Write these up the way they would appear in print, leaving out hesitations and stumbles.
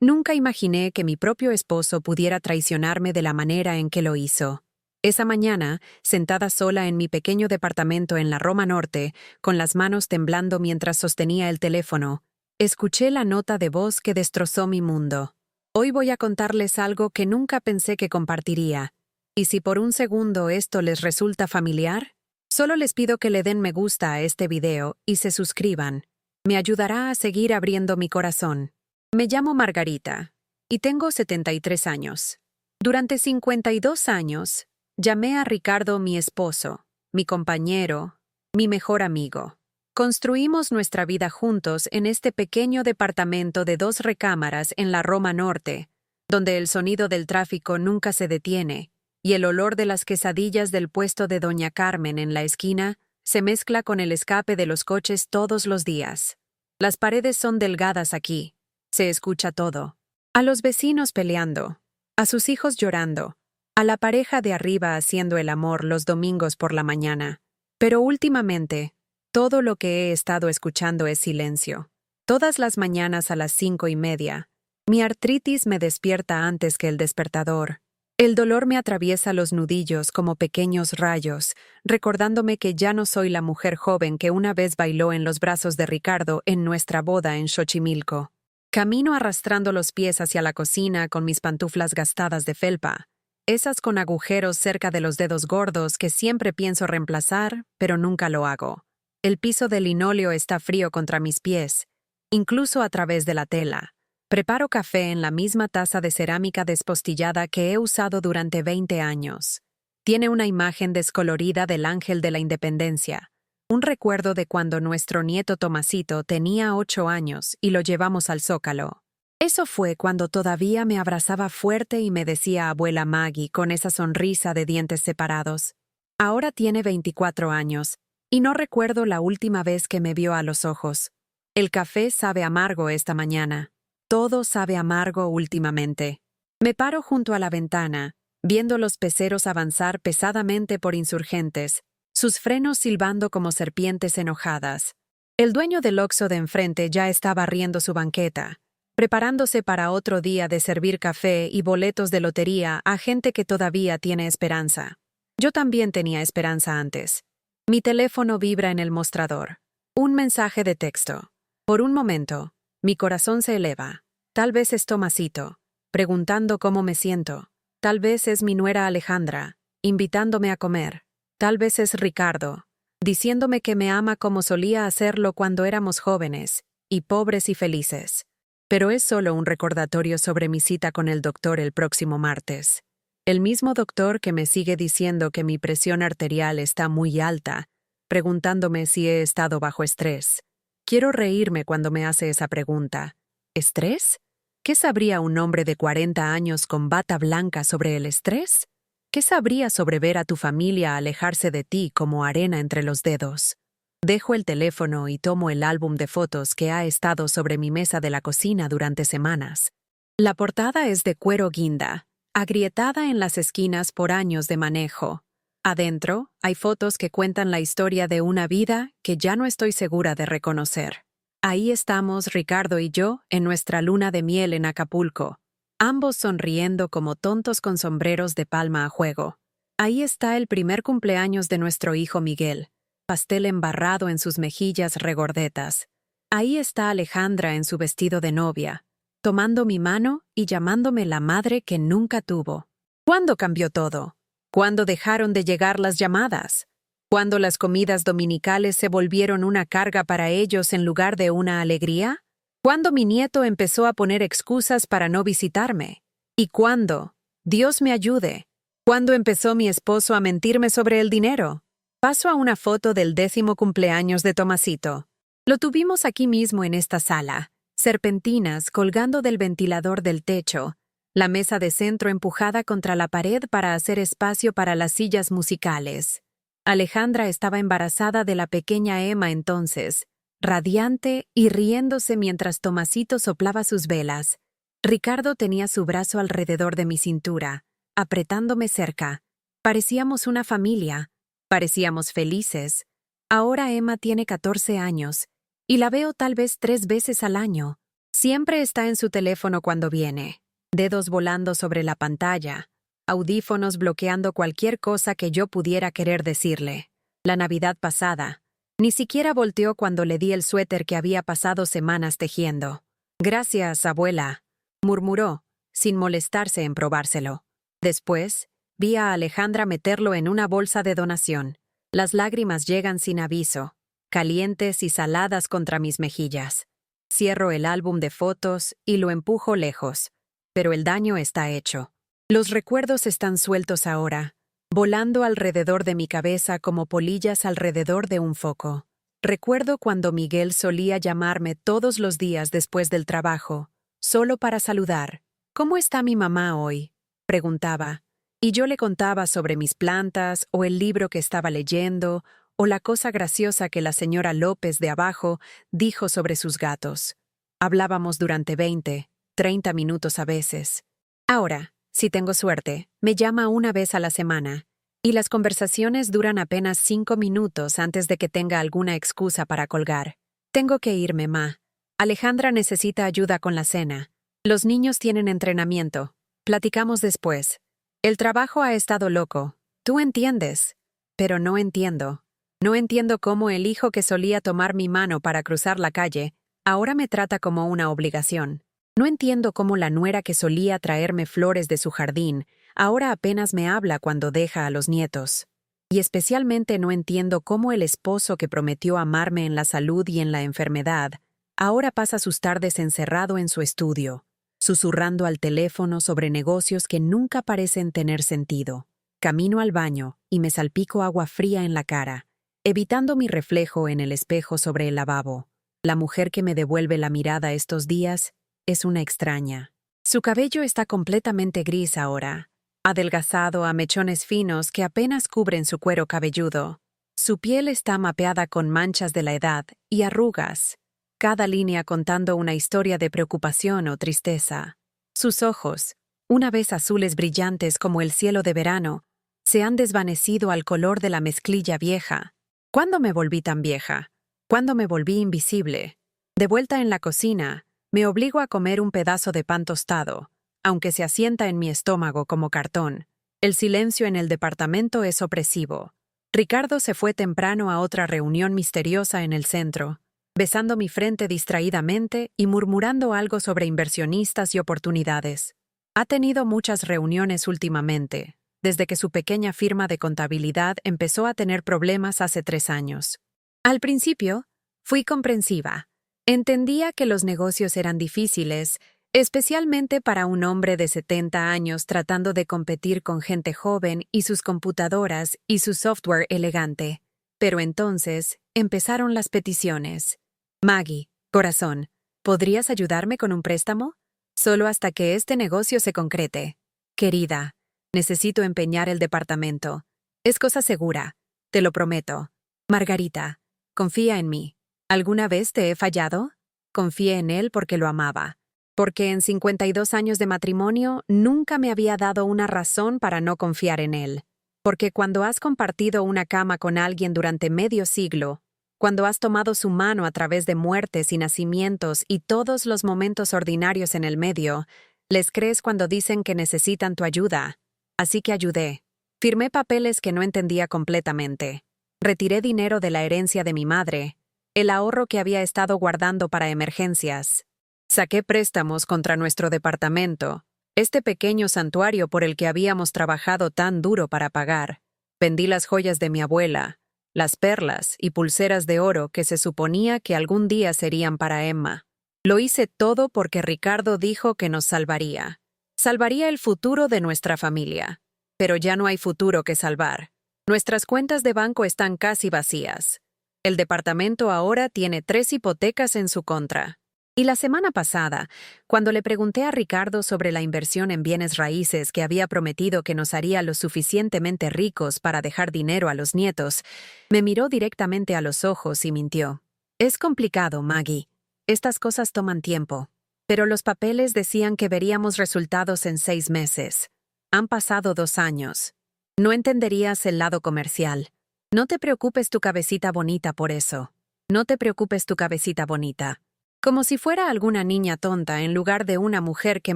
Nunca imaginé que mi propio esposo pudiera traicionarme de la manera en que lo hizo. Esa mañana, sentada sola en mi pequeño departamento en la Roma Norte, con las manos temblando mientras sostenía el teléfono, escuché la nota de voz que destrozó mi mundo. Hoy voy a contarles algo que nunca pensé que compartiría. Y si por un segundo esto les resulta familiar, solo les pido que le den me gusta a este video y se suscriban. Me ayudará a seguir abriendo mi corazón. Me llamo Margarita y tengo 73 años. Durante 52 años, llamé a Ricardo mi esposo, mi compañero, mi mejor amigo. Construimos nuestra vida juntos en este pequeño departamento de 2 recámaras en la Roma Norte, donde el sonido del tráfico nunca se detiene y el olor de las quesadillas del puesto de Doña Carmen en la esquina se mezcla con el escape de los coches todos los días. Las paredes son delgadas aquí. Se escucha todo. A los vecinos peleando, a sus hijos llorando, a la pareja de arriba haciendo el amor los domingos por la mañana. Pero últimamente, todo lo que he estado escuchando es silencio. Todas las mañanas a las 5:30, mi artritis me despierta antes que el despertador. El dolor me atraviesa los nudillos como pequeños rayos, recordándome que ya no soy la mujer joven que una vez bailó en los brazos de Ricardo en nuestra boda en Xochimilco. Camino arrastrando los pies hacia la cocina con mis pantuflas gastadas de felpa, esas con agujeros cerca de los dedos gordos que siempre pienso reemplazar, pero nunca lo hago. El piso de linóleo está frío contra mis pies, incluso a través de la tela. Preparo café en la misma taza de cerámica despostillada que he usado durante 20 años. Tiene una imagen descolorida del Ángel de la Independencia, un recuerdo de cuando nuestro nieto Tomasito tenía 8 años y lo llevamos al Zócalo. Eso fue cuando todavía me abrazaba fuerte y me decía abuela Maggie con esa sonrisa de dientes separados. Ahora tiene 24 años y no recuerdo la última vez que me vio a los ojos. El café sabe amargo esta mañana. Todo sabe amargo últimamente. Me paro junto a la ventana, viendo los peceros avanzar pesadamente por Insurgentes, sus frenos silbando como serpientes enojadas. El dueño del Oxxo de enfrente ya está barriendo su banqueta, preparándose para otro día de servir café y boletos de lotería a gente que todavía tiene esperanza. Yo también tenía esperanza antes. Mi teléfono vibra en el mostrador. Un mensaje de texto. Por un momento, mi corazón se eleva. Tal vez es Tomasito, preguntando cómo me siento. Tal vez es mi nuera Alejandra, invitándome a comer. Tal vez es Ricardo, diciéndome que me ama como solía hacerlo cuando éramos jóvenes, y pobres y felices. Pero es solo un recordatorio sobre mi cita con el doctor el próximo martes. El mismo doctor que me sigue diciendo que mi presión arterial está muy alta, preguntándome si he estado bajo estrés. Quiero reírme cuando me hace esa pregunta. ¿Estrés? ¿Qué sabría un hombre de 40 años con bata blanca sobre el estrés? ¿Qué sabría sobre ver a tu familia alejarse de ti como arena entre los dedos? Dejo el teléfono y tomo el álbum de fotos que ha estado sobre mi mesa de la cocina durante semanas. La portada es de cuero guinda, agrietada en las esquinas por años de manejo. Adentro, hay fotos que cuentan la historia de una vida que ya no estoy segura de reconocer. Ahí estamos Ricardo y yo en nuestra luna de miel en Acapulco, ambos sonriendo como tontos con sombreros de palma a juego. Ahí está el primer cumpleaños de nuestro hijo Miguel, pastel embarrado en sus mejillas regordetas. Ahí está Alejandra en su vestido de novia, tomando mi mano y llamándome la madre que nunca tuvo. ¿Cuándo cambió todo? ¿Cuándo dejaron de llegar las llamadas? ¿Cuándo las comidas dominicales se volvieron una carga para ellos en lugar de una alegría? ¿Cuándo mi nieto empezó a poner excusas para no visitarme? ¿Y cuándo? Dios me ayude. ¿Cuándo empezó mi esposo a mentirme sobre el dinero? Paso a una foto del 10º cumpleaños de Tomasito. Lo tuvimos aquí mismo en esta sala, serpentinas colgando del ventilador del techo, la mesa de centro empujada contra la pared para hacer espacio para las sillas musicales. Alejandra estaba embarazada de la pequeña Emma entonces, radiante y riéndose mientras Tomasito soplaba sus velas. Ricardo tenía su brazo alrededor de mi cintura, apretándome cerca. Parecíamos una familia, parecíamos felices. Ahora Emma tiene 14 años, y la veo tal vez 3 veces al año. Siempre está en su teléfono cuando viene, dedos volando sobre la pantalla, audífonos bloqueando cualquier cosa que yo pudiera querer decirle. La Navidad pasada, ni siquiera volteó cuando le di el suéter que había pasado semanas tejiendo. «Gracias, abuela», murmuró, sin molestarse en probárselo. Después, vi a Alejandra meterlo en una bolsa de donación. Las lágrimas llegan sin aviso, calientes y saladas contra mis mejillas. Cierro el álbum de fotos y lo empujo lejos, pero el daño está hecho. Los recuerdos están sueltos ahora, volando alrededor de mi cabeza como polillas alrededor de un foco. Recuerdo cuando Miguel solía llamarme todos los días después del trabajo, solo para saludar. «¿Cómo está mi mamá hoy?», preguntaba, y yo le contaba sobre mis plantas o el libro que estaba leyendo o la cosa graciosa que la señora López de abajo dijo sobre sus gatos. Hablábamos durante 20, 30 minutos a veces. Ahora, si tengo suerte, me llama una vez a la semana, y las conversaciones duran apenas 5 minutos antes de que tenga alguna excusa para colgar. «Tengo que irme, ma. Alejandra necesita ayuda con la cena. Los niños tienen entrenamiento. Platicamos después. El trabajo ha estado loco. Tú entiendes. Pero no entiendo. No entiendo cómo el hijo que solía tomar mi mano para cruzar la calle, ahora me trata como una obligación. No entiendo cómo la nuera que solía traerme flores de su jardín, ahora apenas me habla cuando deja a los nietos. Y especialmente no entiendo cómo el esposo que prometió amarme en la salud y en la enfermedad, ahora pasa sus tardes encerrado en su estudio, susurrando al teléfono sobre negocios que nunca parecen tener sentido. Camino al baño y me salpico agua fría en la cara, evitando mi reflejo en el espejo sobre el lavabo. La mujer que me devuelve la mirada estos días es una extraña. Su cabello está completamente gris ahora, adelgazado a mechones finos que apenas cubren su cuero cabelludo. Su piel está mapeada con manchas de la edad y arrugas, cada línea contando una historia de preocupación o tristeza. Sus ojos, una vez azules brillantes como el cielo de verano, se han desvanecido al color de la mezclilla vieja. ¿Cuándo me volví tan vieja? ¿Cuándo me volví invisible? De vuelta en la cocina, me obligo a comer un pedazo de pan tostado, aunque se asienta en mi estómago como cartón. El silencio en el departamento es opresivo. Ricardo se fue temprano a otra reunión misteriosa en el centro, besando mi frente distraídamente y murmurando algo sobre inversionistas y oportunidades. Ha tenido muchas reuniones últimamente, desde que su pequeña firma de contabilidad empezó a tener problemas hace 3 años. Al principio, fui comprensiva. Entendía que los negocios eran difíciles, especialmente para un hombre de 70 años tratando de competir con gente joven y sus computadoras y su software elegante. Pero entonces empezaron las peticiones. «Maggie, corazón, ¿podrías ayudarme con un préstamo? Solo hasta que este negocio se concrete. Querida, necesito empeñar el departamento. Es cosa segura, te lo prometo. Margarita, confía en mí. ¿Alguna vez te he fallado? Confié en él porque lo amaba. Porque en 52 años de matrimonio nunca me había dado una razón para no confiar en él. Porque cuando has compartido una cama con alguien durante medio siglo, cuando has tomado su mano a través de muertes y nacimientos y todos los momentos ordinarios en el medio, les crees cuando dicen que necesitan tu ayuda. Así que ayudé. Firmé papeles que no entendía completamente. Retiré dinero de la herencia de mi madre, el ahorro que había estado guardando para emergencias. Saqué préstamos contra nuestro departamento, este pequeño santuario por el que habíamos trabajado tan duro para pagar. Vendí las joyas de mi abuela, las perlas y pulseras de oro que se suponía que algún día serían para Emma. Lo hice todo porque Ricardo dijo que nos salvaría. Salvaría el futuro de nuestra familia. Pero ya no hay futuro que salvar. Nuestras cuentas de banco están casi vacías. El departamento ahora tiene 3 hipotecas en su contra. Y la semana pasada, cuando le pregunté a Ricardo sobre la inversión en bienes raíces que había prometido que nos haría lo suficientemente ricos para dejar dinero a los nietos, me miró directamente a los ojos y mintió. «Es complicado, Maggie. Estas cosas toman tiempo. Pero los papeles decían que veríamos resultados en 6 meses. Han pasado 2 años. No entenderías el lado comercial. No te preocupes tu cabecita bonita por eso. No te preocupes tu cabecita bonita». como si fuera alguna niña tonta en lugar de una mujer que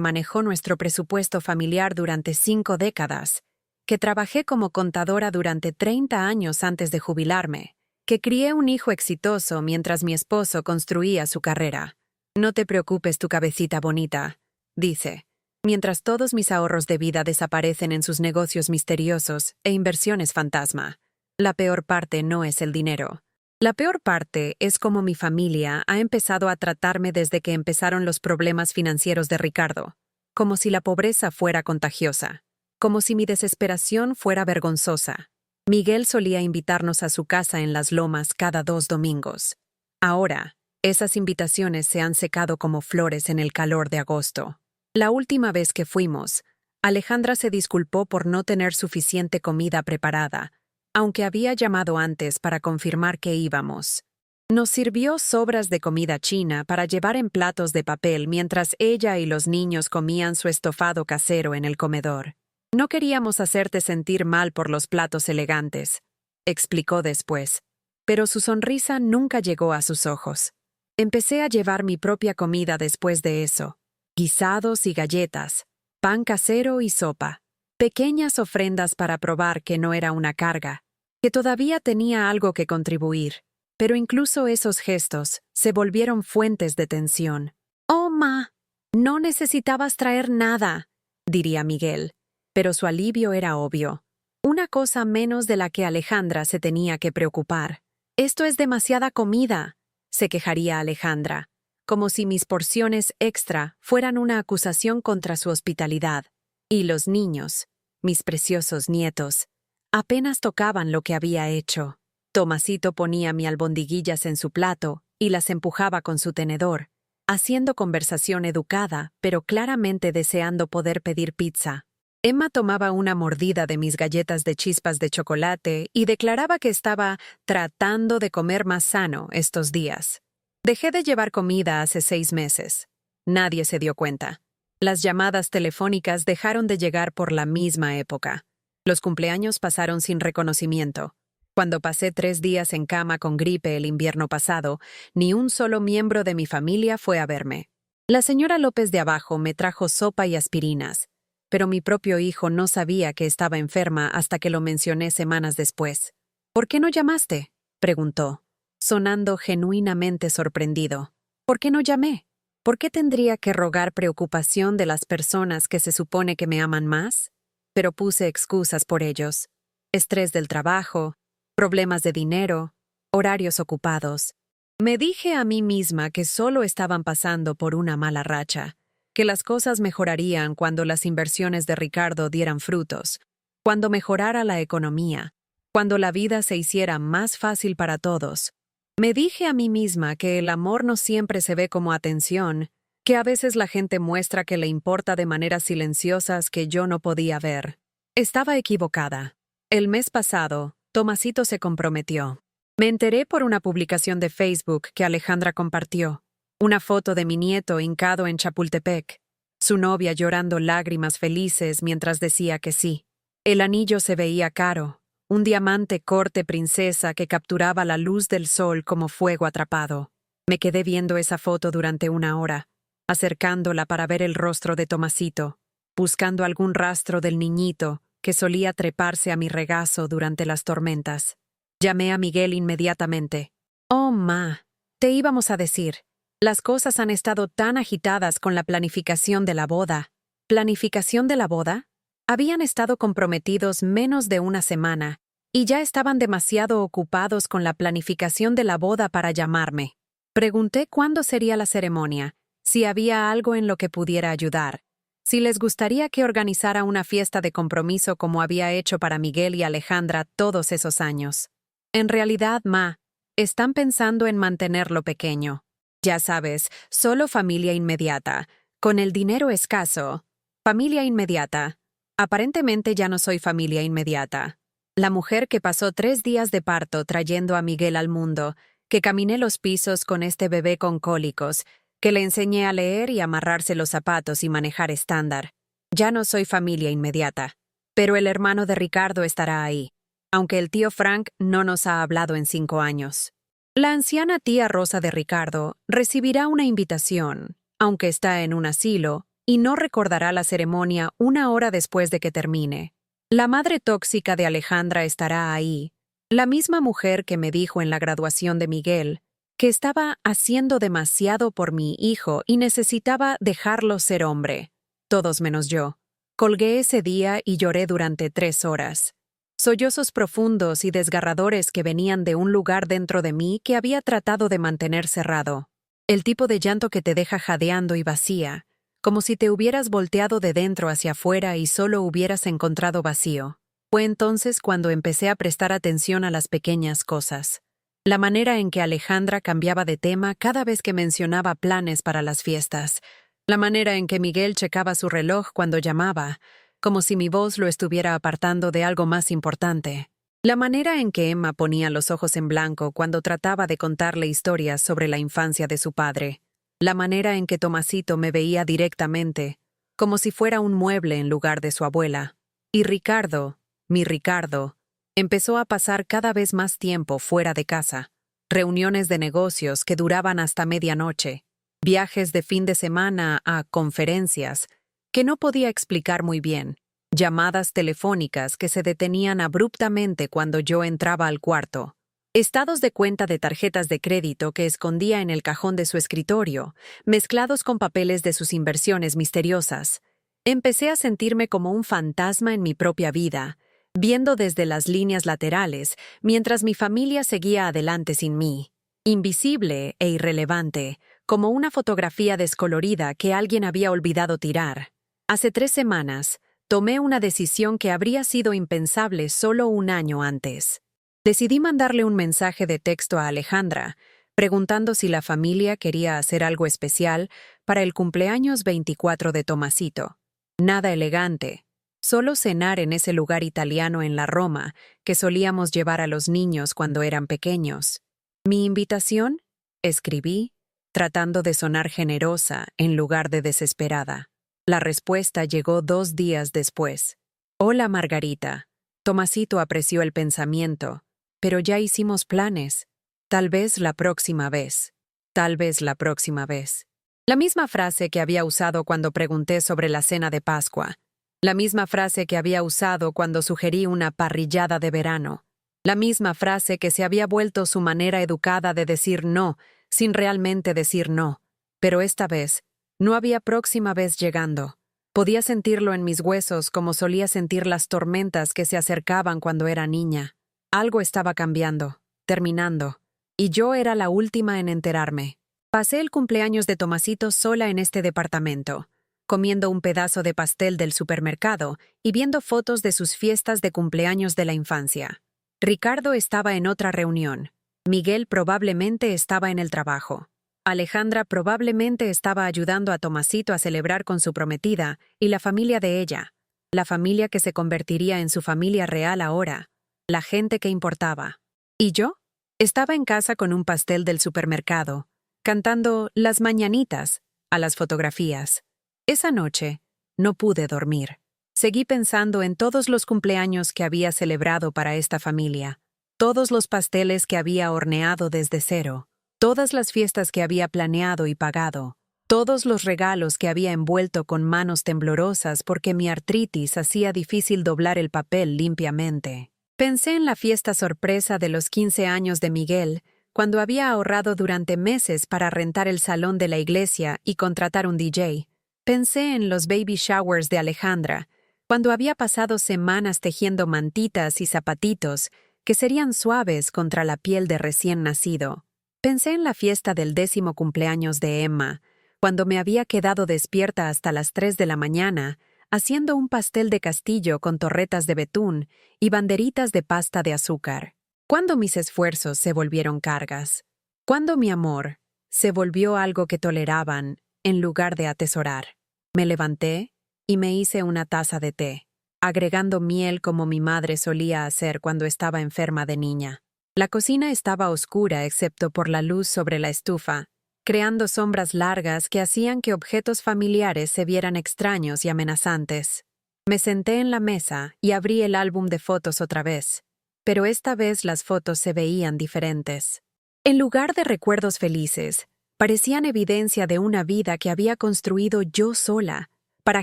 manejó nuestro presupuesto familiar durante 5 décadas, que trabajé como contadora durante 30 años antes de jubilarme, que crié un hijo exitoso mientras mi esposo construía su carrera. No te preocupes, tu cabecita bonita, dice, mientras todos mis ahorros de vida desaparecen en sus negocios misteriosos e inversiones fantasma. La peor parte no es el dinero. La peor parte es cómo mi familia ha empezado a tratarme desde que empezaron los problemas financieros de Ricardo, como si la pobreza fuera contagiosa, como si mi desesperación fuera vergonzosa. Miguel solía invitarnos a su casa en Las Lomas cada 2 domingos. Ahora, esas invitaciones se han secado como flores en el calor de agosto. La última vez que fuimos, Alejandra se disculpó por no tener suficiente comida preparada, aunque había llamado antes para confirmar que íbamos. Nos sirvió sobras de comida china para llevar en platos de papel mientras ella y los niños comían su estofado casero en el comedor. No queríamos hacerte sentir mal por los platos elegantes, explicó después, pero su sonrisa nunca llegó a sus ojos. Empecé a llevar mi propia comida después de eso, guisados y galletas, pan casero y sopa. Pequeñas ofrendas para probar que no era una carga, que todavía tenía algo que contribuir, pero incluso esos gestos se volvieron fuentes de tensión. «Oh, ma, no necesitabas traer nada», diría Miguel, pero su alivio era obvio. Una cosa menos de la que Alejandra se tenía que preocupar. «Esto es demasiada comida», se quejaría Alejandra, como si mis porciones extra fueran una acusación contra su hospitalidad. Y los niños, mis preciosos nietos, apenas tocaban lo que había hecho. Tomasito ponía mi albondiguillas en su plato y las empujaba con su tenedor, haciendo conversación educada, pero claramente deseando poder pedir pizza. Emma tomaba una mordida de mis galletas de chispas de chocolate y declaraba que estaba tratando de comer más sano estos días. Dejé de llevar comida hace 6 meses. Nadie se dio cuenta. Las llamadas telefónicas dejaron de llegar por la misma época. Los cumpleaños pasaron sin reconocimiento. Cuando pasé 3 días en cama con gripe el invierno pasado, ni un solo miembro de mi familia fue a verme. La señora López de abajo me trajo sopa y aspirinas, pero mi propio hijo no sabía que estaba enferma hasta que lo mencioné semanas después. «¿Por qué no llamaste?», preguntó, sonando genuinamente sorprendido. «¿Por qué no llamé? ¿Por qué tendría que rogar preocupación de las personas que se supone que me aman más?» Pero puse excusas por ellos. Estrés del trabajo, problemas de dinero, horarios ocupados. Me dije a mí misma que solo estaban pasando por una mala racha, que las cosas mejorarían cuando las inversiones de Ricardo dieran frutos, cuando mejorara la economía, cuando la vida se hiciera más fácil para todos. Me dije a mí misma que el amor no siempre se ve como atención, que a veces la gente muestra que le importa de maneras silenciosas que yo no podía ver. Estaba equivocada. El mes pasado, Tomasito se comprometió. Me enteré por una publicación de Facebook que Alejandra compartió. Una foto de mi nieto hincado en Chapultepec. Su novia llorando lágrimas felices mientras decía que sí. El anillo se veía caro. Un diamante corte princesa que capturaba la luz del sol como fuego atrapado. Me quedé viendo esa foto durante 1 hora, acercándola para ver el rostro de Tomasito, buscando algún rastro del niñito que solía treparse a mi regazo durante las tormentas. Llamé a Miguel inmediatamente. «Oh, ma, te íbamos a decir. Las cosas han estado tan agitadas con la planificación de la boda». ¿Planificación de la boda? Habían estado comprometidos menos de 1 semana y ya estaban demasiado ocupados con la planificación de la boda para llamarme. Pregunté cuándo sería la ceremonia, si había algo en lo que pudiera ayudar, si les gustaría que organizara una fiesta de compromiso como había hecho para Miguel y Alejandra todos esos años. En realidad, ma, están pensando en mantenerlo pequeño. Ya sabes, solo familia inmediata, con el dinero escaso. Familia inmediata. Aparentemente ya no soy familia inmediata. La mujer que pasó 3 días de parto trayendo a Miguel al mundo, que caminé los pisos con este bebé con cólicos, que le enseñé a leer y amarrarse los zapatos y manejar estándar. Ya no soy familia inmediata. Pero el hermano de Ricardo estará ahí, aunque el tío Frank no nos ha hablado en 5 años. La anciana tía Rosa de Ricardo recibirá una invitación, aunque está en un asilo, y no recordará la ceremonia una hora después de que termine. La madre tóxica de Alejandra estará ahí, la misma mujer que me dijo en la graduación de Miguel que estaba haciendo demasiado por mi hijo y necesitaba dejarlo ser hombre. Todos menos yo. Colgué ese día y lloré durante 3 horas. Sollozos profundos y desgarradores que venían de un lugar dentro de mí que había tratado de mantener cerrado. El tipo de llanto que te deja jadeando y vacía, como si te hubieras volteado de dentro hacia afuera y solo hubieras encontrado vacío. Fue entonces cuando empecé a prestar atención a las pequeñas cosas. La manera en que Alejandra cambiaba de tema cada vez que mencionaba planes para las fiestas. La manera en que Miguel checaba su reloj cuando llamaba, como si mi voz lo estuviera apartando de algo más importante. La manera en que Emma ponía los ojos en blanco cuando trataba de contarle historias sobre la infancia de su padre. La manera en que Tomasito me veía directamente, como si fuera un mueble en lugar de su abuela. Y Ricardo, mi Ricardo, empezó a pasar cada vez más tiempo fuera de casa. Reuniones de negocios que duraban hasta medianoche. Viajes de fin de semana a conferencias que no podía explicar muy bien. Llamadas telefónicas que se detenían abruptamente cuando yo entraba al cuarto. Estados de cuenta de tarjetas de crédito que escondía en el cajón de su escritorio, mezclados con papeles de sus inversiones misteriosas. Empecé a sentirme como un fantasma en mi propia vida, viendo desde las líneas laterales, mientras mi familia seguía adelante sin mí. Invisible e irrelevante, como una fotografía descolorida que alguien había olvidado tirar. Hace 3 semanas, tomé una decisión que habría sido impensable solo un año antes. Decidí mandarle un mensaje de texto a Alejandra, preguntando si la familia quería hacer algo especial para el cumpleaños 24 de Tomasito. Nada elegante, solo cenar en ese lugar italiano en la Roma que solíamos llevar a los niños cuando eran pequeños. ¿Mi invitación? Escribí, tratando de sonar generosa en lugar de desesperada. La respuesta llegó 2 días después. Hola, Margarita. Tomasito apreció el pensamiento. Pero ya hicimos planes. Tal vez la próxima vez. Tal vez la próxima vez. La misma frase que había usado cuando pregunté sobre la cena de Pascua. La misma frase que había usado cuando sugerí una parrillada de verano. La misma frase que se había vuelto su manera educada de decir no, sin realmente decir no. Pero esta vez, no había próxima vez llegando. Podía sentirlo en mis huesos como solía sentir las tormentas que se acercaban cuando era niña. Algo estaba cambiando, terminando, y yo era la última en enterarme. Pasé el cumpleaños de Tomasito sola en este departamento, comiendo un pedazo de pastel del supermercado y viendo fotos de sus fiestas de cumpleaños de la infancia. Ricardo estaba en otra reunión. Miguel probablemente estaba en el trabajo. Alejandra probablemente estaba ayudando a Tomasito a celebrar con su prometida y la familia de ella, la familia que se convertiría en su familia real ahora. La gente que importaba. ¿Y yo? Estaba en casa con un pastel del supermercado, cantando Las Mañanitas a las fotografías. Esa noche, no pude dormir. Seguí pensando en todos los cumpleaños que había celebrado para esta familia, todos los pasteles que había horneado desde cero, todas las fiestas que había planeado y pagado, todos los regalos que había envuelto con manos temblorosas porque mi artritis hacía difícil doblar el papel limpiamente. Pensé en la fiesta sorpresa de los 15 años de Miguel, cuando había ahorrado durante meses para rentar el salón de la iglesia y contratar un DJ. Pensé en los baby showers de Alejandra, cuando había pasado semanas tejiendo mantitas y zapatitos que serían suaves contra la piel de recién nacido. Pensé en la fiesta del 10º cumpleaños de Emma, cuando me había quedado despierta hasta las 3 de la mañana, haciendo un pastel de castillo con torretas de betún y banderitas de pasta de azúcar. Cuando mis esfuerzos se volvieron cargas. Cuando mi amor se volvió algo que toleraban en lugar de atesorar. Me levanté y me hice una taza de té, agregando miel como mi madre solía hacer cuando estaba enferma de niña. La cocina estaba oscura excepto por la luz sobre la estufa, creando sombras largas que hacían que objetos familiares se vieran extraños y amenazantes. Me senté en la mesa y abrí el álbum de fotos otra vez, pero esta vez las fotos se veían diferentes. En lugar de recuerdos felices, parecían evidencia de una vida que había construido yo sola, para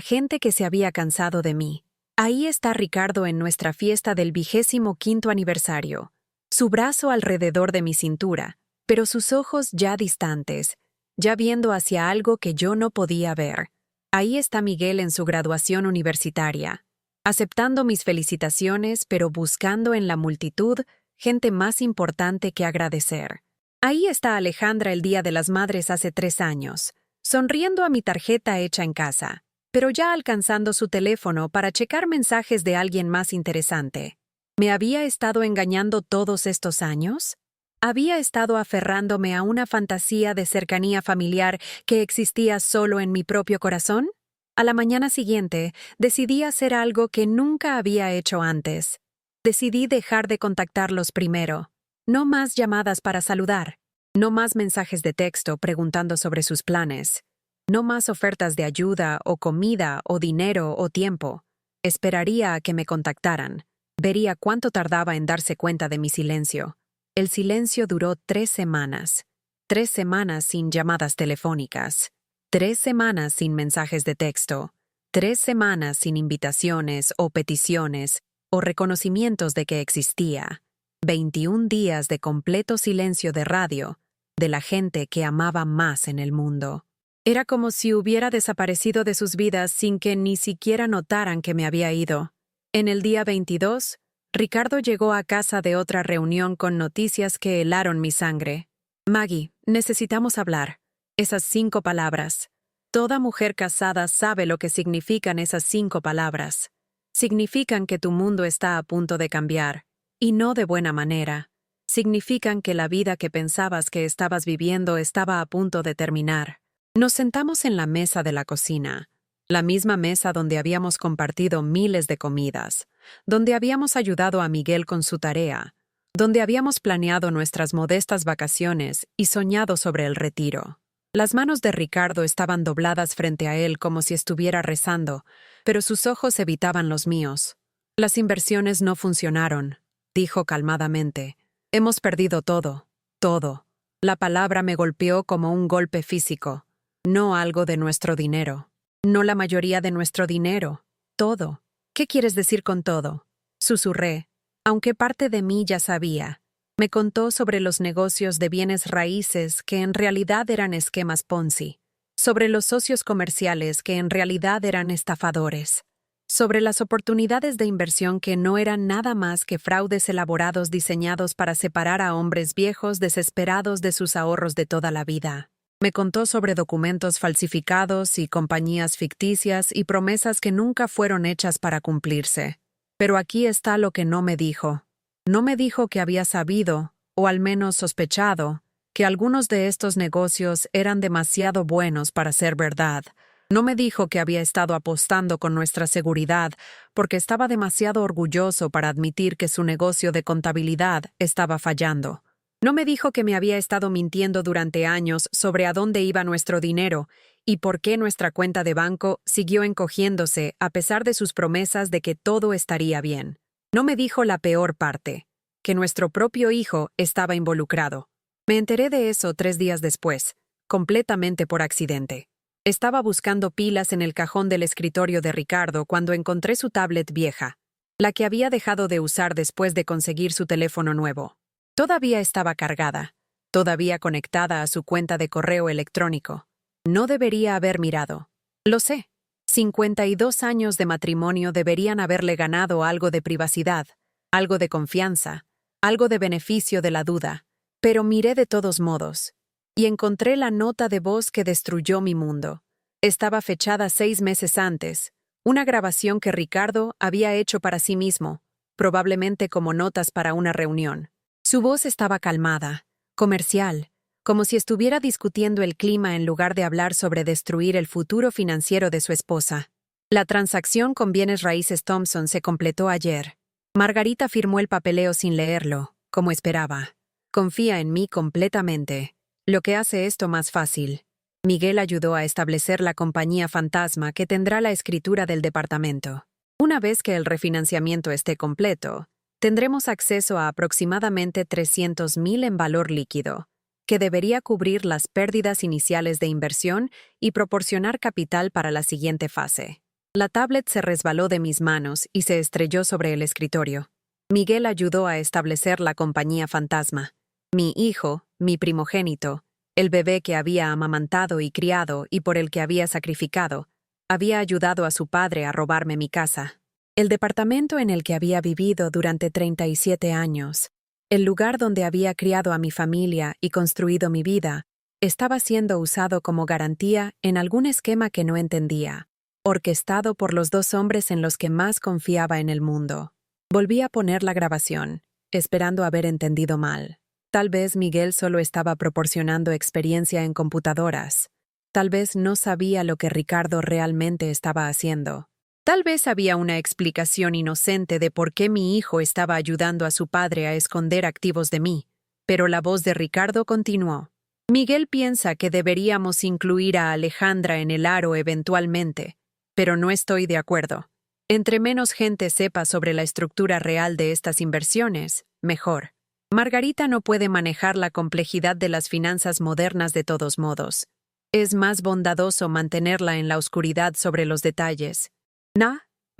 gente que se había cansado de mí. Ahí está Ricardo en nuestra fiesta del 25º aniversario, su brazo alrededor de mi cintura, pero sus ojos ya distantes, ya viendo hacia algo que yo no podía ver. Ahí está Miguel en su graduación universitaria, aceptando mis felicitaciones, pero buscando en la multitud gente más importante que agradecer. Ahí está Alejandra el Día de las Madres hace 3 años, sonriendo a mi tarjeta hecha en casa, pero ya alcanzando su teléfono para checar mensajes de alguien más interesante. ¿Me había estado engañando todos estos años? ¿Había estado aferrándome a una fantasía de cercanía familiar que existía solo en mi propio corazón? A la mañana siguiente, decidí hacer algo que nunca había hecho antes. Decidí dejar de contactarlos primero. No más llamadas para saludar. No más mensajes de texto preguntando sobre sus planes. No más ofertas de ayuda o comida o dinero o tiempo. Esperaría a que me contactaran. Vería cuánto tardaba en darse cuenta de mi silencio. El silencio duró 3 semanas. 3 semanas sin llamadas telefónicas. 3 semanas sin mensajes de texto. 3 semanas sin invitaciones o peticiones o reconocimientos de que existía. 21 días de completo silencio de radio, de la gente que amaba más en el mundo. Era como si hubiera desaparecido de sus vidas sin que ni siquiera notaran que me había ido. En el día 22, Ricardo llegó a casa de otra reunión con noticias que helaron mi sangre. Maggie, necesitamos hablar. Esas 5 palabras. Toda mujer casada sabe lo que significan esas 5 palabras. Significan que tu mundo está a punto de cambiar, y no de buena manera. Significan que la vida que pensabas que estabas viviendo estaba a punto de terminar. Nos sentamos en la mesa de la cocina, la misma mesa donde habíamos compartido miles de comidas, donde habíamos ayudado a Miguel con su tarea, donde habíamos planeado nuestras modestas vacaciones y soñado sobre el retiro. Las manos de Ricardo estaban dobladas frente a él como si estuviera rezando, pero sus ojos evitaban los míos. Las inversiones no funcionaron, dijo calmadamente. Hemos perdido todo, todo. La palabra me golpeó como un golpe físico. No algo de nuestro dinero. No la mayoría de nuestro dinero. Todo. ¿Qué quieres decir con todo? Susurré, aunque parte de mí ya sabía. Me contó sobre los negocios de bienes raíces que en realidad eran esquemas Ponzi, sobre los socios comerciales que en realidad eran estafadores, sobre las oportunidades de inversión que no eran nada más que fraudes elaborados diseñados para separar a hombres viejos desesperados de sus ahorros de toda la vida. Me contó sobre documentos falsificados y compañías ficticias y promesas que nunca fueron hechas para cumplirse. Pero aquí está lo que no me dijo. No me dijo que había sabido, o al menos sospechado, que algunos de estos negocios eran demasiado buenos para ser verdad. No me dijo que había estado apostando con nuestra seguridad porque estaba demasiado orgulloso para admitir que su negocio de contabilidad estaba fallando. No me dijo que me había estado mintiendo durante años sobre a dónde iba nuestro dinero y por qué nuestra cuenta de banco siguió encogiéndose a pesar de sus promesas de que todo estaría bien. No me dijo la peor parte, que nuestro propio hijo estaba involucrado. Me enteré de eso 3 días después, completamente por accidente. Estaba buscando pilas en el cajón del escritorio de Ricardo cuando encontré su tablet vieja, la que había dejado de usar después de conseguir su teléfono nuevo. Todavía estaba cargada, todavía conectada a su cuenta de correo electrónico. No debería haber mirado. Lo sé. 52 años de matrimonio deberían haberle ganado algo de privacidad, algo de confianza, algo de beneficio de la duda. Pero miré de todos modos, y encontré la nota de voz que destruyó mi mundo. Estaba fechada 6 meses antes, una grabación que Ricardo había hecho para sí mismo, probablemente como notas para una reunión. Su voz estaba calmada, comercial, como si estuviera discutiendo el clima en lugar de hablar sobre destruir el futuro financiero de su esposa. La transacción con bienes raíces Thompson se completó ayer. Margarita firmó el papeleo sin leerlo, como esperaba. Confía en mí completamente, lo que hace esto más fácil. Miguel ayudó a establecer la compañía fantasma que tendrá la escritura del departamento. Una vez que el refinanciamiento esté completo, tendremos acceso a aproximadamente 300,000 en valor líquido, que debería cubrir las pérdidas iniciales de inversión y proporcionar capital para la siguiente fase. La tablet se resbaló de mis manos y se estrelló sobre el escritorio. Miguel ayudó a establecer la compañía fantasma. Mi hijo, mi primogénito, el bebé que había amamantado y criado y por el que había sacrificado, había ayudado a su padre a robarme mi casa. El departamento en el que había vivido durante 37 años, el lugar donde había criado a mi familia y construido mi vida, estaba siendo usado como garantía en algún esquema que no entendía, orquestado por los dos hombres en los que más confiaba en el mundo. Volví a poner la grabación, esperando haber entendido mal. Tal vez Miguel solo estaba proporcionando experiencia en computadoras. Tal vez no sabía lo que Ricardo realmente estaba haciendo. Tal vez había una explicación inocente de por qué mi hijo estaba ayudando a su padre a esconder activos de mí, pero la voz de Ricardo continuó. Miguel piensa que deberíamos incluir a Alejandra en el aro eventualmente, pero no estoy de acuerdo. Entre menos gente sepa sobre la estructura real de estas inversiones, mejor. Margarita no puede manejar la complejidad de las finanzas modernas de todos modos. Es más bondadoso mantenerla en la oscuridad sobre los detalles.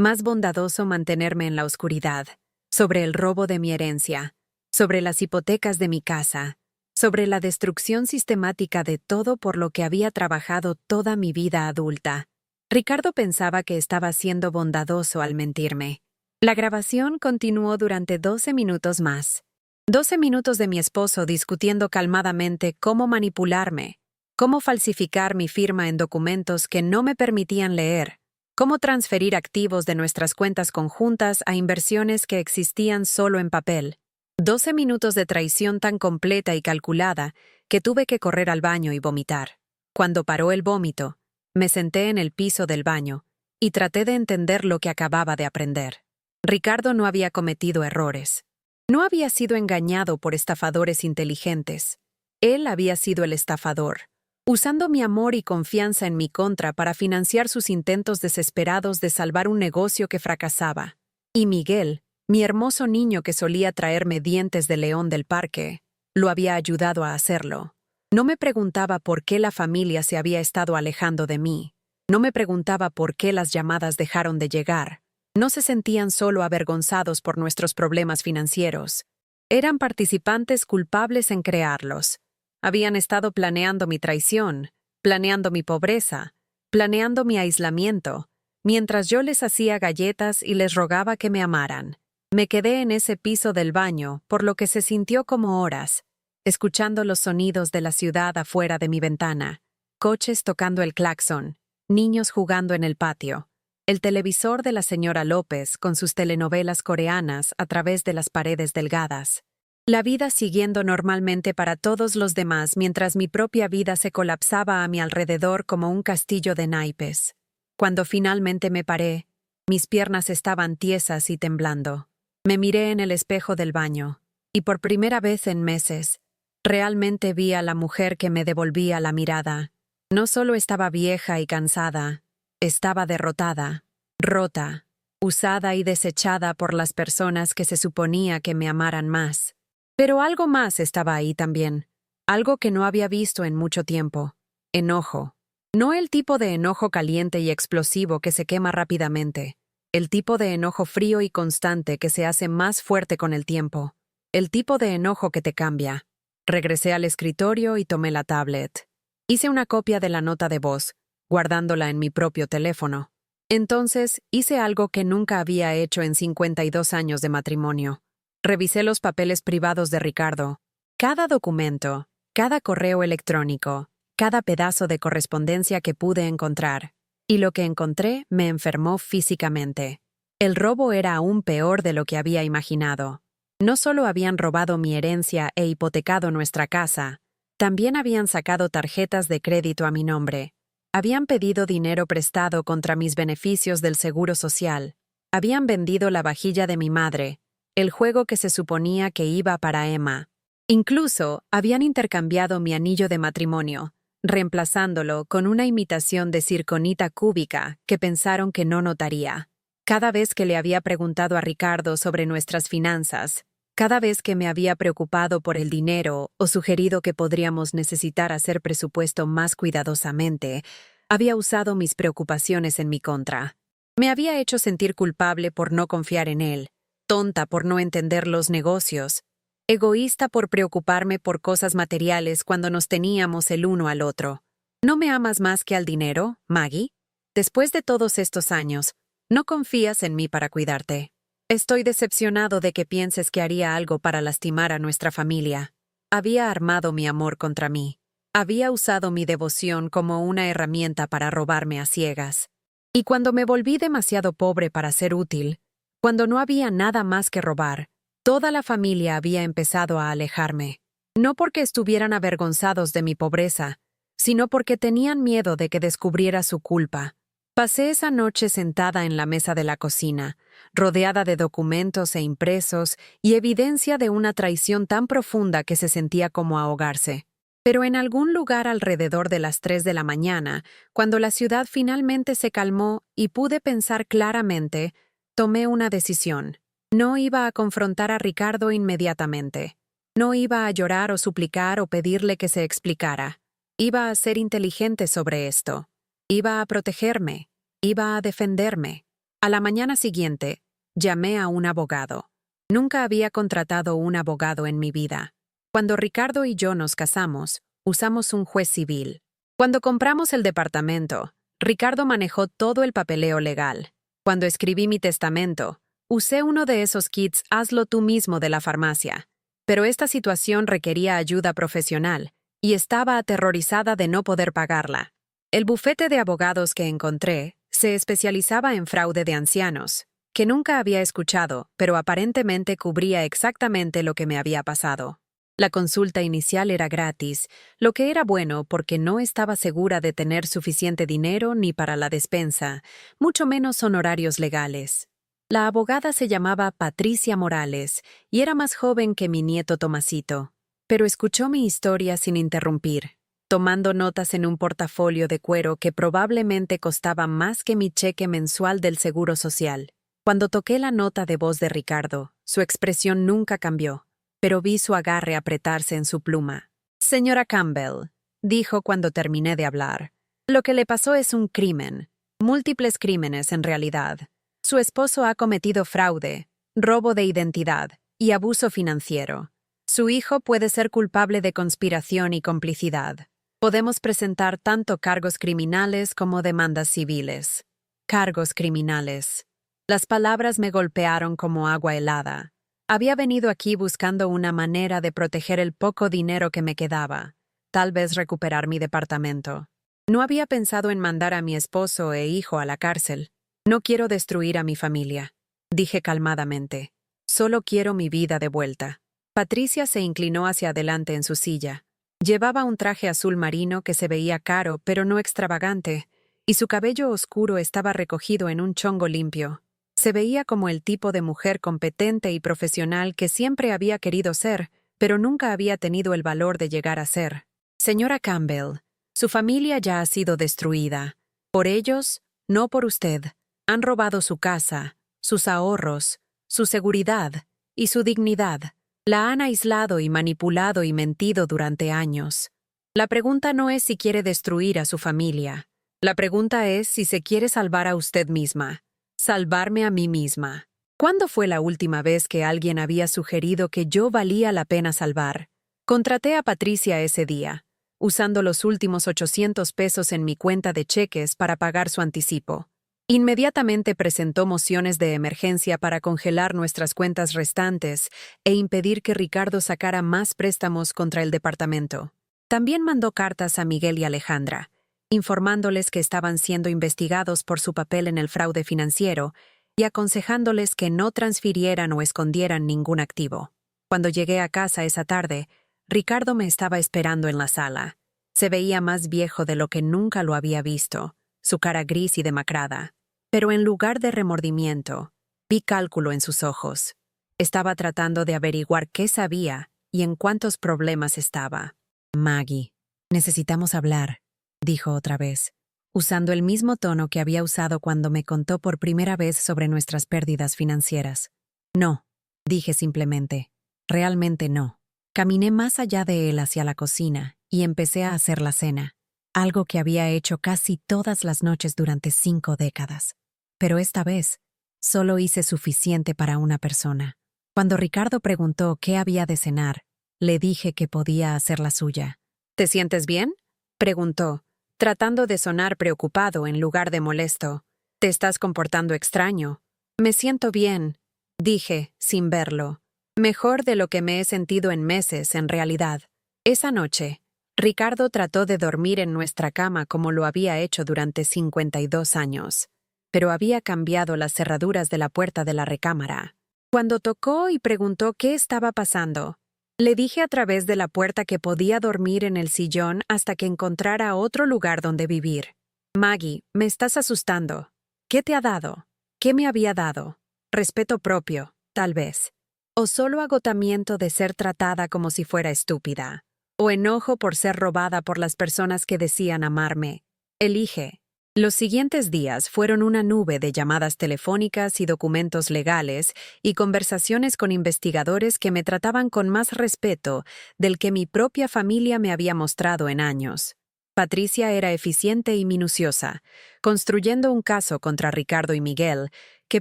Más bondadoso mantenerme en la oscuridad, sobre el robo de mi herencia, sobre las hipotecas de mi casa, sobre la destrucción sistemática de todo por lo que había trabajado toda mi vida adulta. Ricardo pensaba que estaba siendo bondadoso al mentirme. La grabación continuó durante 12 minutos más. 12 minutos de mi esposo discutiendo calmadamente cómo manipularme, cómo falsificar mi firma en documentos que no me permitían leer, cómo transferir activos de nuestras cuentas conjuntas a inversiones que existían solo en papel. 12 minutos de traición tan completa y calculada que tuve que correr al baño y vomitar. Cuando paró el vómito, me senté en el piso del baño y traté de entender lo que acababa de aprender. Ricardo no había cometido errores. No había sido engañado por estafadores inteligentes. Él había sido el estafador, usando mi amor y confianza en mi contra para financiar sus intentos desesperados de salvar un negocio que fracasaba. Y Miguel, mi hermoso niño que solía traerme dientes de león del parque, lo había ayudado a hacerlo. No me preguntaba por qué la familia se había estado alejando de mí. No me preguntaba por qué las llamadas dejaron de llegar. No se sentían solo avergonzados por nuestros problemas financieros. Eran participantes culpables en crearlos. Habían estado planeando mi traición, planeando mi pobreza, planeando mi aislamiento, mientras yo les hacía galletas y les rogaba que me amaran. Me quedé en ese piso del baño, por lo que se sintió como horas, escuchando los sonidos de la ciudad afuera de mi ventana, coches tocando el claxon, niños jugando en el patio, el televisor de la señora López con sus telenovelas coreanas a través de las paredes delgadas. La vida siguiendo normalmente para todos los demás mientras mi propia vida se colapsaba a mi alrededor como un castillo de naipes. Cuando finalmente me paré, mis piernas estaban tiesas y temblando. Me miré en el espejo del baño, y por primera vez en meses, realmente vi a la mujer que me devolvía la mirada. No solo estaba vieja y cansada, estaba derrotada, rota, usada y desechada por las personas que se suponía que me amaran más. Pero algo más estaba ahí también, algo que no había visto en mucho tiempo. Enojo. No el tipo de enojo caliente y explosivo que se quema rápidamente, el tipo de enojo frío y constante que se hace más fuerte con el tiempo, el tipo de enojo que te cambia. Regresé al escritorio y tomé la tablet. Hice una copia de la nota de voz, guardándola en mi propio teléfono. Entonces, hice algo que nunca había hecho en 52 años de matrimonio. Revisé los papeles privados de Ricardo. Cada documento, cada correo electrónico, cada pedazo de correspondencia que pude encontrar. Y lo que encontré me enfermó físicamente. El robo era aún peor de lo que había imaginado. No solo habían robado mi herencia e hipotecado nuestra casa, también habían sacado tarjetas de crédito a mi nombre. Habían pedido dinero prestado contra mis beneficios del seguro social. Habían vendido la vajilla de mi madre, el juego que se suponía que iba para Emma. Incluso habían intercambiado mi anillo de matrimonio, reemplazándolo con una imitación de circonita cúbica que pensaron que no notaría. Cada vez que le había preguntado a Ricardo sobre nuestras finanzas, cada vez que me había preocupado por el dinero o sugerido que podríamos necesitar hacer presupuesto más cuidadosamente, había usado mis preocupaciones en mi contra. Me había hecho sentir culpable por no confiar en él, tonta por no entender los negocios, egoísta por preocuparme por cosas materiales cuando nos teníamos el uno al otro. ¿No me amas más que al dinero, Maggie? Después de todos estos años, ¿no confías en mí para cuidarte? Estoy decepcionado de que pienses que haría algo para lastimar a nuestra familia. Había armado mi amor contra mí. Había usado mi devoción como una herramienta para robarme a ciegas. Y cuando me volví demasiado pobre para ser útil, cuando no había nada más que robar, toda la familia había empezado a alejarme. No porque estuvieran avergonzados de mi pobreza, sino porque tenían miedo de que descubriera su culpa. Pasé esa noche sentada en la mesa de la cocina, rodeada de documentos e impresos y evidencia de una traición tan profunda que se sentía como ahogarse. Pero en algún lugar alrededor de las 3 de la mañana, cuando la ciudad finalmente se calmó y pude pensar claramente, tomé una decisión. No iba a confrontar a Ricardo inmediatamente. No iba a llorar o suplicar o pedirle que se explicara. Iba a ser inteligente sobre esto. Iba a protegerme. Iba a defenderme. A la mañana siguiente, llamé a un abogado. Nunca había contratado un abogado en mi vida. Cuando Ricardo y yo nos casamos, usamos un juez civil. Cuando compramos el departamento, Ricardo manejó todo el papeleo legal. Cuando escribí mi testamento, usé uno de esos kits hazlo tú mismo de la farmacia. Pero esta situación requería ayuda profesional, y estaba aterrorizada de no poder pagarla. El bufete de abogados que encontré se especializaba en fraude de ancianos, que nunca había escuchado, pero aparentemente cubría exactamente lo que me había pasado. La consulta inicial era gratis, lo que era bueno porque no estaba segura de tener suficiente dinero ni para la despensa, mucho menos honorarios legales. La abogada se llamaba Patricia Morales y era más joven que mi nieto Tomasito, pero escuchó mi historia sin interrumpir, tomando notas en un portafolio de cuero que probablemente costaba más que mi cheque mensual del Seguro Social. Cuando toqué la nota de voz de Ricardo, su expresión nunca cambió, pero vi su agarre apretarse en su pluma. «Señora Campbell», dijo cuando terminé de hablar, «lo que le pasó es un crimen. Múltiples crímenes, en realidad. Su esposo ha cometido fraude, robo de identidad y abuso financiero. Su hijo puede ser culpable de conspiración y complicidad. Podemos presentar tanto cargos criminales como demandas civiles». Cargos criminales. Las palabras me golpearon como agua helada. Había venido aquí buscando una manera de proteger el poco dinero que me quedaba, tal vez recuperar mi departamento. No había pensado en mandar a mi esposo e hijo a la cárcel. No quiero destruir a mi familia, dije calmadamente. Solo quiero mi vida de vuelta. Patricia se inclinó hacia adelante en su silla. Llevaba un traje azul marino que se veía caro, pero no extravagante, y su cabello oscuro estaba recogido en un chongo limpio. Se veía como el tipo de mujer competente y profesional que siempre había querido ser, pero nunca había tenido el valor de llegar a ser. «Señora Campbell, su familia ya ha sido destruida. Por ellos, no por usted. Han robado su casa, sus ahorros, su seguridad y su dignidad. La han aislado y manipulado y mentido durante años. La pregunta no es si quiere destruir a su familia. La pregunta es si se quiere salvar a usted misma. Salvarme a mí misma. ¿Cuándo fue la última vez que alguien había sugerido que yo valía la pena salvar? Contraté a Patricia ese día, usando los últimos 800 pesos en mi cuenta de cheques para pagar su anticipo. Inmediatamente presentó mociones de emergencia para congelar nuestras cuentas restantes e impedir que Ricardo sacara más préstamos contra el departamento. También mandó cartas a Miguel y Alejandra, informándoles que estaban siendo investigados por su papel en el fraude financiero y aconsejándoles que no transfirieran o escondieran ningún activo. Cuando llegué a casa esa tarde, Ricardo me estaba esperando en la sala. Se veía más viejo de lo que nunca lo había visto, su cara gris y demacrada. Pero en lugar de remordimiento, vi cálculo en sus ojos. Estaba tratando de averiguar qué sabía y en cuántos problemas estaba. «Maggie, necesitamos hablar», dijo otra vez. usando el mismo tono que había usado cuando me contó por primera vez sobre nuestras pérdidas financieras. No, dije simplemente. Realmente no. Caminé más allá de él hacia la cocina y empecé a hacer la cena, algo que había hecho casi todas las noches durante 5 décadas. Pero esta vez, solo hice suficiente para una persona. Cuando Ricardo preguntó qué había de cenar, le dije que podía hacer la suya. ¿Te sientes bien?, preguntó, tratando de sonar preocupado en lugar de molesto. «Te estás comportando extraño». «Me siento bien», dije, sin verlo. Mejor de lo que me he sentido en meses, en realidad. Esa noche, Ricardo trató de dormir en nuestra cama como lo había hecho durante 52 años. Pero había cambiado las cerraduras de la puerta de la recámara. Cuando tocó y preguntó qué estaba pasando, le dije a través de la puerta que podía dormir en el sillón hasta que encontrara otro lugar donde vivir. «Maggie, me estás asustando. ¿Qué te ha dado? ¿Qué me había dado? Respeto propio, tal vez. O solo agotamiento de ser tratada como si fuera estúpida. O enojo por ser robada por las personas que decían amarme. Elige». Los siguientes días fueron una nube de llamadas telefónicas y documentos legales y conversaciones con investigadores que me trataban con más respeto del que mi propia familia me había mostrado en años. Patricia era eficiente y minuciosa, construyendo un caso contra Ricardo y Miguel que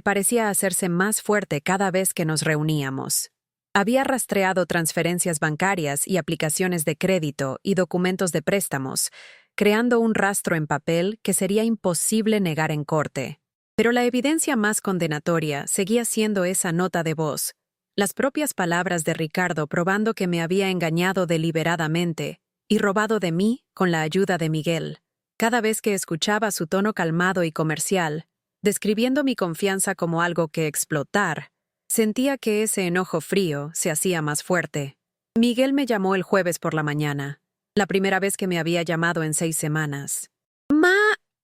parecía hacerse más fuerte cada vez que nos reuníamos. Había rastreado transferencias bancarias y aplicaciones de crédito y documentos de préstamos, creando un rastro en papel que sería imposible negar en corte. Pero la evidencia más condenatoria seguía siendo esa nota de voz, las propias palabras de Ricardo probando que me había engañado deliberadamente y robado de mí con la ayuda de Miguel. Cada vez que escuchaba su tono calmado y comercial, describiendo mi confianza como algo que explotar, sentía que ese enojo frío se hacía más fuerte. Miguel me llamó el jueves por la mañana, la primera vez que me había llamado en 6 semanas. «Ma,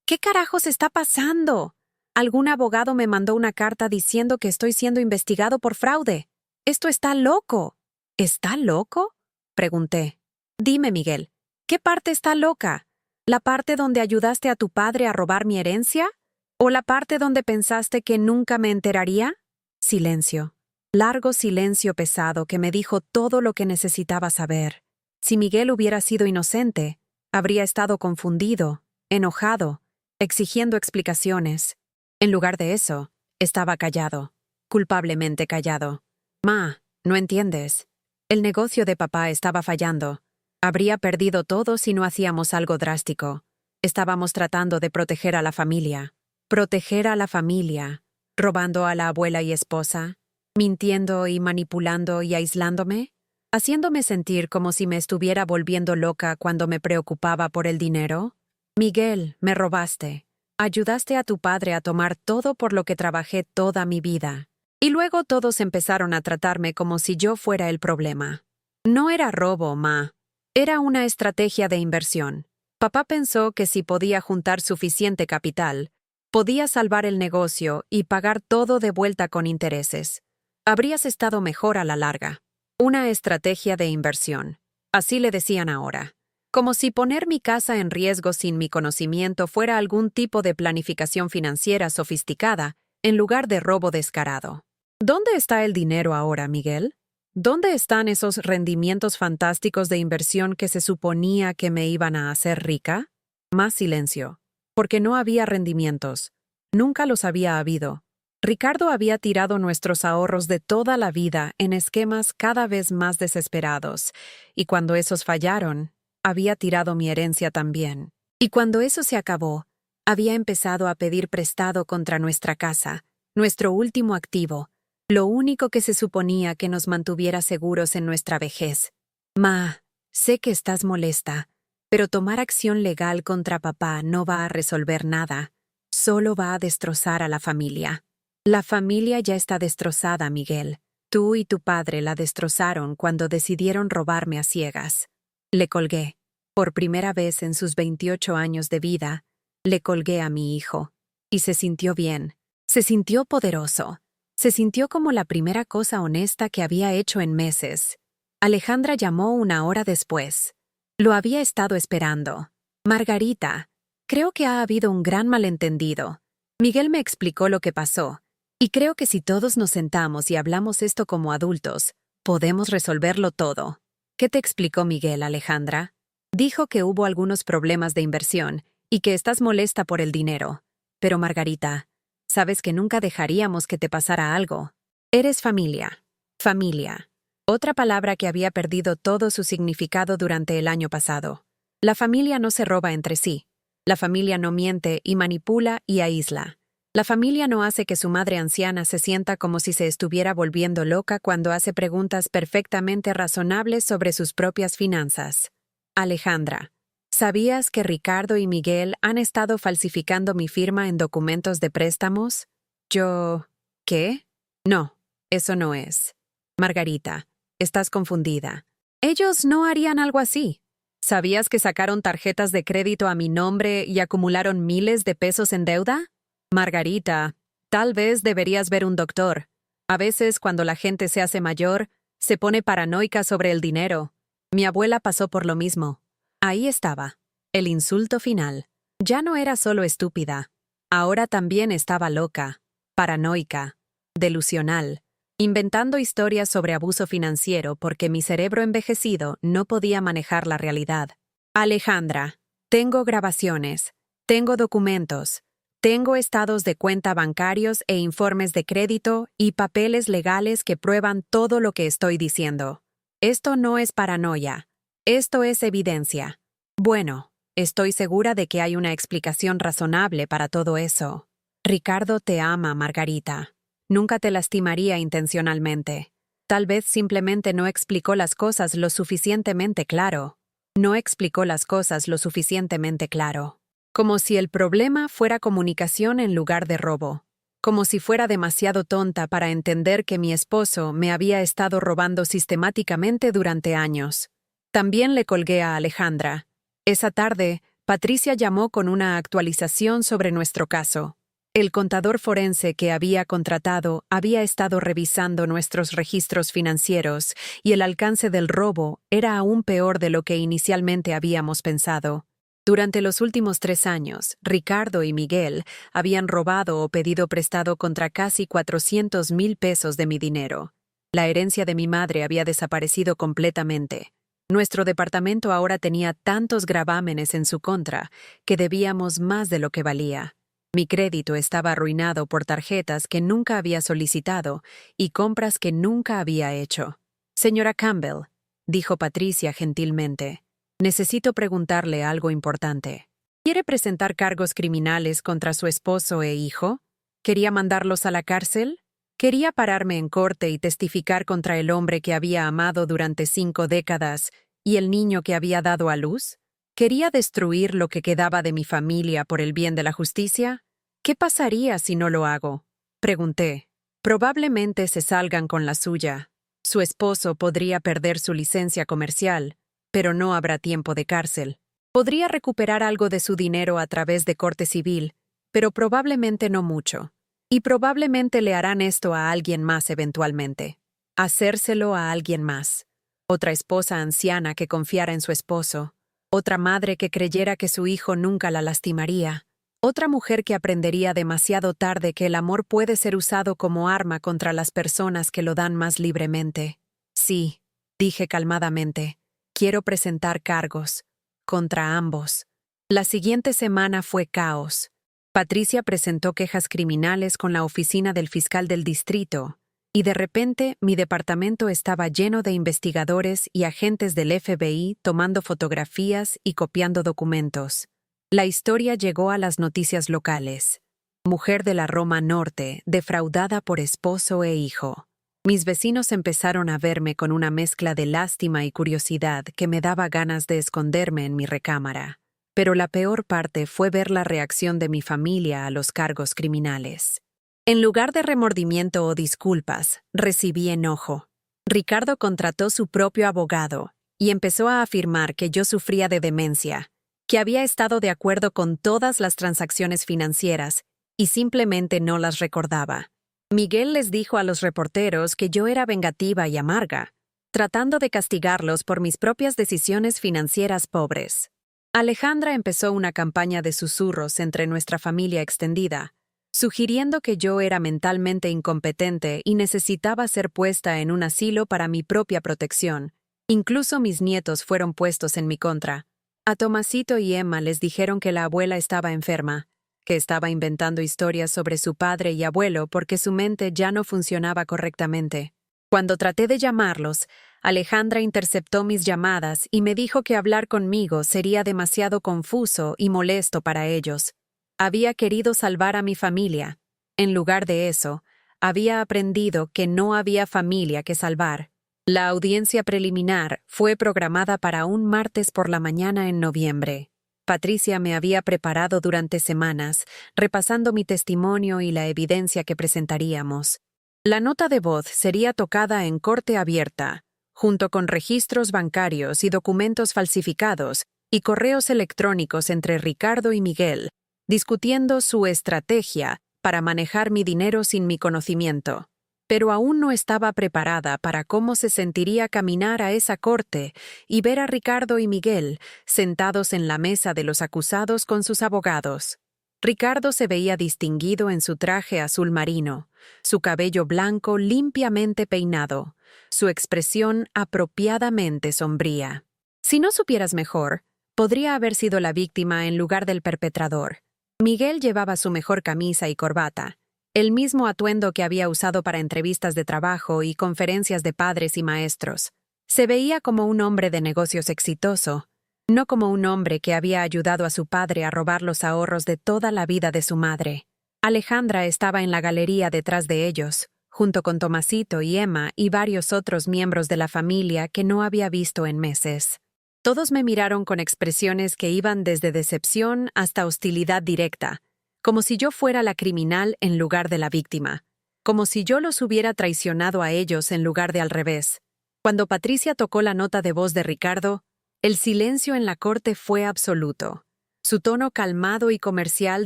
¿qué carajos está pasando? Algún abogado me mandó una carta diciendo que estoy siendo investigado por fraude. Esto está loco». «¿Está loco?», pregunté. «Dime, Miguel, ¿qué parte está loca? ¿La parte donde ayudaste a tu padre a robar mi herencia? ¿O la parte donde pensaste que nunca me enteraría?» Silencio. Largo silencio pesado que me dijo todo lo que necesitaba saber. Si Miguel hubiera sido inocente, habría estado confundido, enojado, exigiendo explicaciones. En lugar de eso, estaba callado, culpablemente callado. «Ma, no entiendes. El negocio de papá estaba fallando. Habría perdido todo si no hacíamos algo drástico. Estábamos tratando de proteger a la familia. Proteger a la familia. Robando a la abuela y esposa. Mintiendo y manipulando y aislándome. Haciéndome sentir como si me estuviera volviendo loca cuando me preocupaba por el dinero. Miguel, me robaste. Ayudaste a tu padre a tomar todo por lo que trabajé toda mi vida. Y luego todos empezaron a tratarme como si yo fuera el problema. No era robo, ma. Era una estrategia de inversión. Papá pensó que si podía juntar suficiente capital, podía salvar el negocio y pagar todo de vuelta con intereses. Habrías estado mejor a la larga. Una estrategia de inversión. Así le decían ahora. Como si poner mi casa en riesgo sin mi conocimiento fuera algún tipo de planificación financiera sofisticada, en lugar de robo descarado. ¿Dónde está el dinero ahora, Miguel? ¿Dónde están esos rendimientos fantásticos de inversión que se suponía que me iban a hacer rica? Más silencio. Porque no había rendimientos. Nunca los había habido. Ricardo había tirado nuestros ahorros de toda la vida en esquemas cada vez más desesperados, y cuando esos fallaron, había tirado mi herencia también. Y cuando eso se acabó, había empezado a pedir prestado contra nuestra casa, nuestro último activo, lo único que se suponía que nos mantuviera seguros en nuestra vejez. Ma, sé que estás molesta, pero tomar acción legal contra papá no va a resolver nada, solo va a destrozar a la familia. La familia ya está destrozada, Miguel. Tú y tu padre la destrozaron cuando decidieron robarme a ciegas. Le colgué. Por primera vez en sus 28 años de vida, le colgué a mi hijo. Y se sintió bien. Se sintió poderoso. Se sintió como la primera cosa honesta que había hecho en meses. Alejandra llamó 1 hora después. Lo había estado esperando. Margarita. Creo que ha habido un gran malentendido. Miguel me explicó lo que pasó, y creo que si todos nos sentamos y hablamos esto como adultos, podemos resolverlo todo. ¿Qué te explicó Miguel, Alejandra? Dijo que hubo algunos problemas de inversión y que estás molesta por el dinero. Pero Margarita, sabes que nunca dejaríamos que te pasara algo. Eres familia. Familia. Otra palabra que había perdido todo su significado durante el año pasado. La familia no se roba entre sí. La familia no miente y manipula y aísla. La familia no hace que su madre anciana se sienta como si se estuviera volviendo loca cuando hace preguntas perfectamente razonables sobre sus propias finanzas. Alejandra, ¿sabías que Ricardo y Miguel han estado falsificando mi firma en documentos de préstamos? ¿Qué? No, eso no es. Margarita, estás confundida. Ellos no harían algo así. ¿Sabías que sacaron tarjetas de crédito a mi nombre y acumularon miles de pesos en deuda? Margarita, tal vez deberías ver un doctor. A veces, cuando la gente se hace mayor, se pone paranoica sobre el dinero. Mi abuela pasó por lo mismo. Ahí estaba, el insulto final. Ya no era solo estúpida. Ahora también estaba loca, paranoica, delusional, inventando historias sobre abuso financiero porque mi cerebro envejecido no podía manejar la realidad. Alejandra, tengo grabaciones, tengo documentos, tengo estados de cuenta bancarios e informes de crédito y papeles legales que prueban todo lo que estoy diciendo. Esto no es paranoia. Esto es evidencia. Bueno, estoy segura de que hay una explicación razonable para todo eso. Ricardo te ama, Margarita. Nunca te lastimaría intencionalmente. Tal vez simplemente no explicó las cosas lo suficientemente claro. No explicó las cosas lo suficientemente claro. Como si el problema fuera comunicación en lugar de robo. Como si fuera demasiado tonta para entender que mi esposo me había estado robando sistemáticamente durante años. También le colgué a Alejandra. Esa tarde, Patricia llamó con una actualización sobre nuestro caso. El contador forense que había contratado había estado revisando nuestros registros financieros y el alcance del robo era aún peor de lo que inicialmente habíamos pensado. Durante los últimos 3 años, Ricardo y Miguel habían robado o pedido prestado contra casi 400,000 pesos de mi dinero. La herencia de mi madre había desaparecido completamente. Nuestro departamento ahora tenía tantos gravámenes en su contra que debíamos más de lo que valía. Mi crédito estaba arruinado por tarjetas que nunca había solicitado y compras que nunca había hecho. Señora Campbell, dijo Patricia gentilmente, necesito preguntarle algo importante. ¿Quiere presentar cargos criminales contra su esposo e hijo? ¿Quería mandarlos a la cárcel? ¿Quería pararme en corte y testificar contra el hombre que había amado durante 5 décadas y el niño que había dado a luz? ¿Quería destruir lo que quedaba de mi familia por el bien de la justicia? ¿Qué pasaría si no lo hago? Pregunté. Probablemente se salgan con la suya. Su esposo podría perder su licencia comercial, pero no habrá tiempo de cárcel. Podría recuperar algo de su dinero a través de corte civil, pero probablemente no mucho. Y probablemente le harán esto a alguien más eventualmente. Hacérselo a alguien más. Otra esposa anciana que confiara en su esposo. Otra madre que creyera que su hijo nunca la lastimaría. Otra mujer que aprendería demasiado tarde que el amor puede ser usado como arma contra las personas que lo dan más libremente. Sí, dije calmadamente. Quiero presentar cargos. Contra ambos. La siguiente semana fue caos. Patricia presentó quejas criminales con la oficina del fiscal del distrito, y de repente mi departamento estaba lleno de investigadores y agentes del FBI tomando fotografías y copiando documentos. La historia llegó a las noticias locales. Mujer de la Roma Norte, defraudada por esposo e hijo. Mis vecinos empezaron a verme con una mezcla de lástima y curiosidad que me daba ganas de esconderme en mi recámara. Pero la peor parte fue ver la reacción de mi familia a los cargos criminales. En lugar de remordimiento o disculpas, recibí enojo. Ricardo contrató su propio abogado y empezó a afirmar que yo sufría de demencia, que había estado de acuerdo con todas las transacciones financieras y simplemente no las recordaba. Miguel les dijo a los reporteros que yo era vengativa y amarga, tratando de castigarlos por mis propias decisiones financieras pobres. Alejandra empezó una campaña de susurros entre nuestra familia extendida, sugiriendo que yo era mentalmente incompetente y necesitaba ser puesta en un asilo para mi propia protección. Incluso mis nietos fueron puestos en mi contra. A Tomasito y Emma les dijeron que la abuela estaba enferma, que estaba inventando historias sobre su padre y abuelo porque su mente ya no funcionaba correctamente. Cuando traté de llamarlos, Alejandra interceptó mis llamadas y me dijo que hablar conmigo sería demasiado confuso y molesto para ellos. Había querido salvar a mi familia. En lugar de eso, había aprendido que no había familia que salvar. La audiencia preliminar fue programada para un martes por la mañana en noviembre. Patricia me había preparado durante semanas, repasando mi testimonio y la evidencia que presentaríamos. La nota de voz sería tocada en corte abierta, junto con registros bancarios y documentos falsificados y correos electrónicos entre Ricardo y Miguel, discutiendo su estrategia para manejar mi dinero sin mi conocimiento. Pero aún no estaba preparada para cómo se sentiría caminar a esa corte y ver a Ricardo y Miguel sentados en la mesa de los acusados con sus abogados. Ricardo se veía distinguido en su traje azul marino, su cabello blanco limpiamente peinado, su expresión apropiadamente sombría. Si no supieras mejor, podría haber sido la víctima en lugar del perpetrador. Miguel llevaba su mejor camisa y corbata, el mismo atuendo que había usado para entrevistas de trabajo y conferencias de padres y maestros. Se veía como un hombre de negocios exitoso, no como un hombre que había ayudado a su padre a robar los ahorros de toda la vida de su madre. Alejandra estaba en la galería detrás de ellos, junto con Tomasito y Emma y varios otros miembros de la familia que no había visto en meses. Todos me miraron con expresiones que iban desde decepción hasta hostilidad directa, como si yo fuera la criminal en lugar de la víctima, como si yo los hubiera traicionado a ellos en lugar de al revés. Cuando Patricia tocó la nota de voz de Ricardo, el silencio en la corte fue absoluto. Su tono calmado y comercial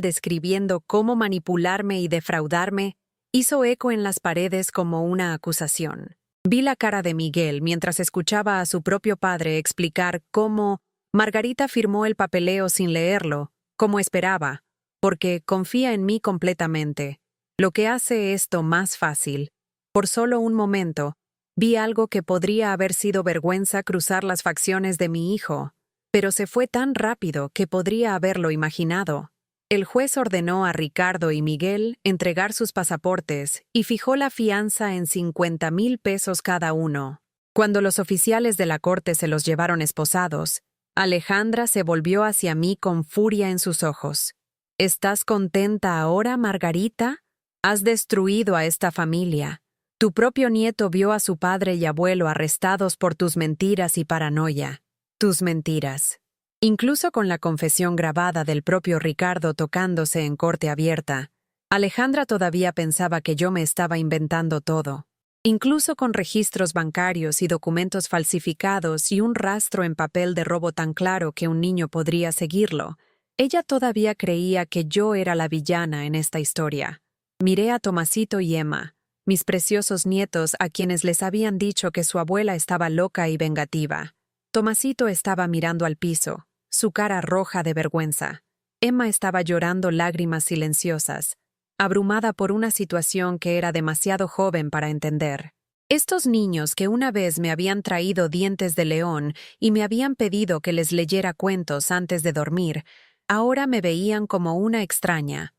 describiendo cómo manipularme y defraudarme hizo eco en las paredes como una acusación. Vi la cara de Miguel mientras escuchaba a su propio padre explicar cómo Margarita firmó el papeleo sin leerlo, como esperaba, porque confía en mí completamente, lo que hace esto más fácil. Por solo un momento, vi algo que podría haber sido vergüenza cruzar las facciones de mi hijo, pero se fue tan rápido que podría haberlo imaginado. El juez ordenó a Ricardo y Miguel entregar sus pasaportes y fijó la fianza en 50,000 pesos cada uno. Cuando los oficiales de la corte se los llevaron esposados, Alejandra se volvió hacia mí con furia en sus ojos. ¿Estás contenta ahora, Margarita? Has destruido a esta familia. Tu propio nieto vio a su padre y abuelo arrestados por tus mentiras y paranoia. Tus mentiras. Incluso con la confesión grabada del propio Ricardo tocándose en corte abierta, Alejandra todavía pensaba que yo me estaba inventando todo. Incluso con registros bancarios y documentos falsificados y un rastro en papel de robo tan claro que un niño podría seguirlo, ella todavía creía que yo era la villana en esta historia. Miré a Tomasito y Emma, mis preciosos nietos a quienes les habían dicho que su abuela estaba loca y vengativa. Tomasito estaba mirando al piso, su cara roja de vergüenza. Emma estaba llorando lágrimas silenciosas, abrumada por una situación que era demasiado joven para entender. Estos niños que una vez me habían traído dientes de león y me habían pedido que les leyera cuentos antes de dormir, ahora me veían como una extraña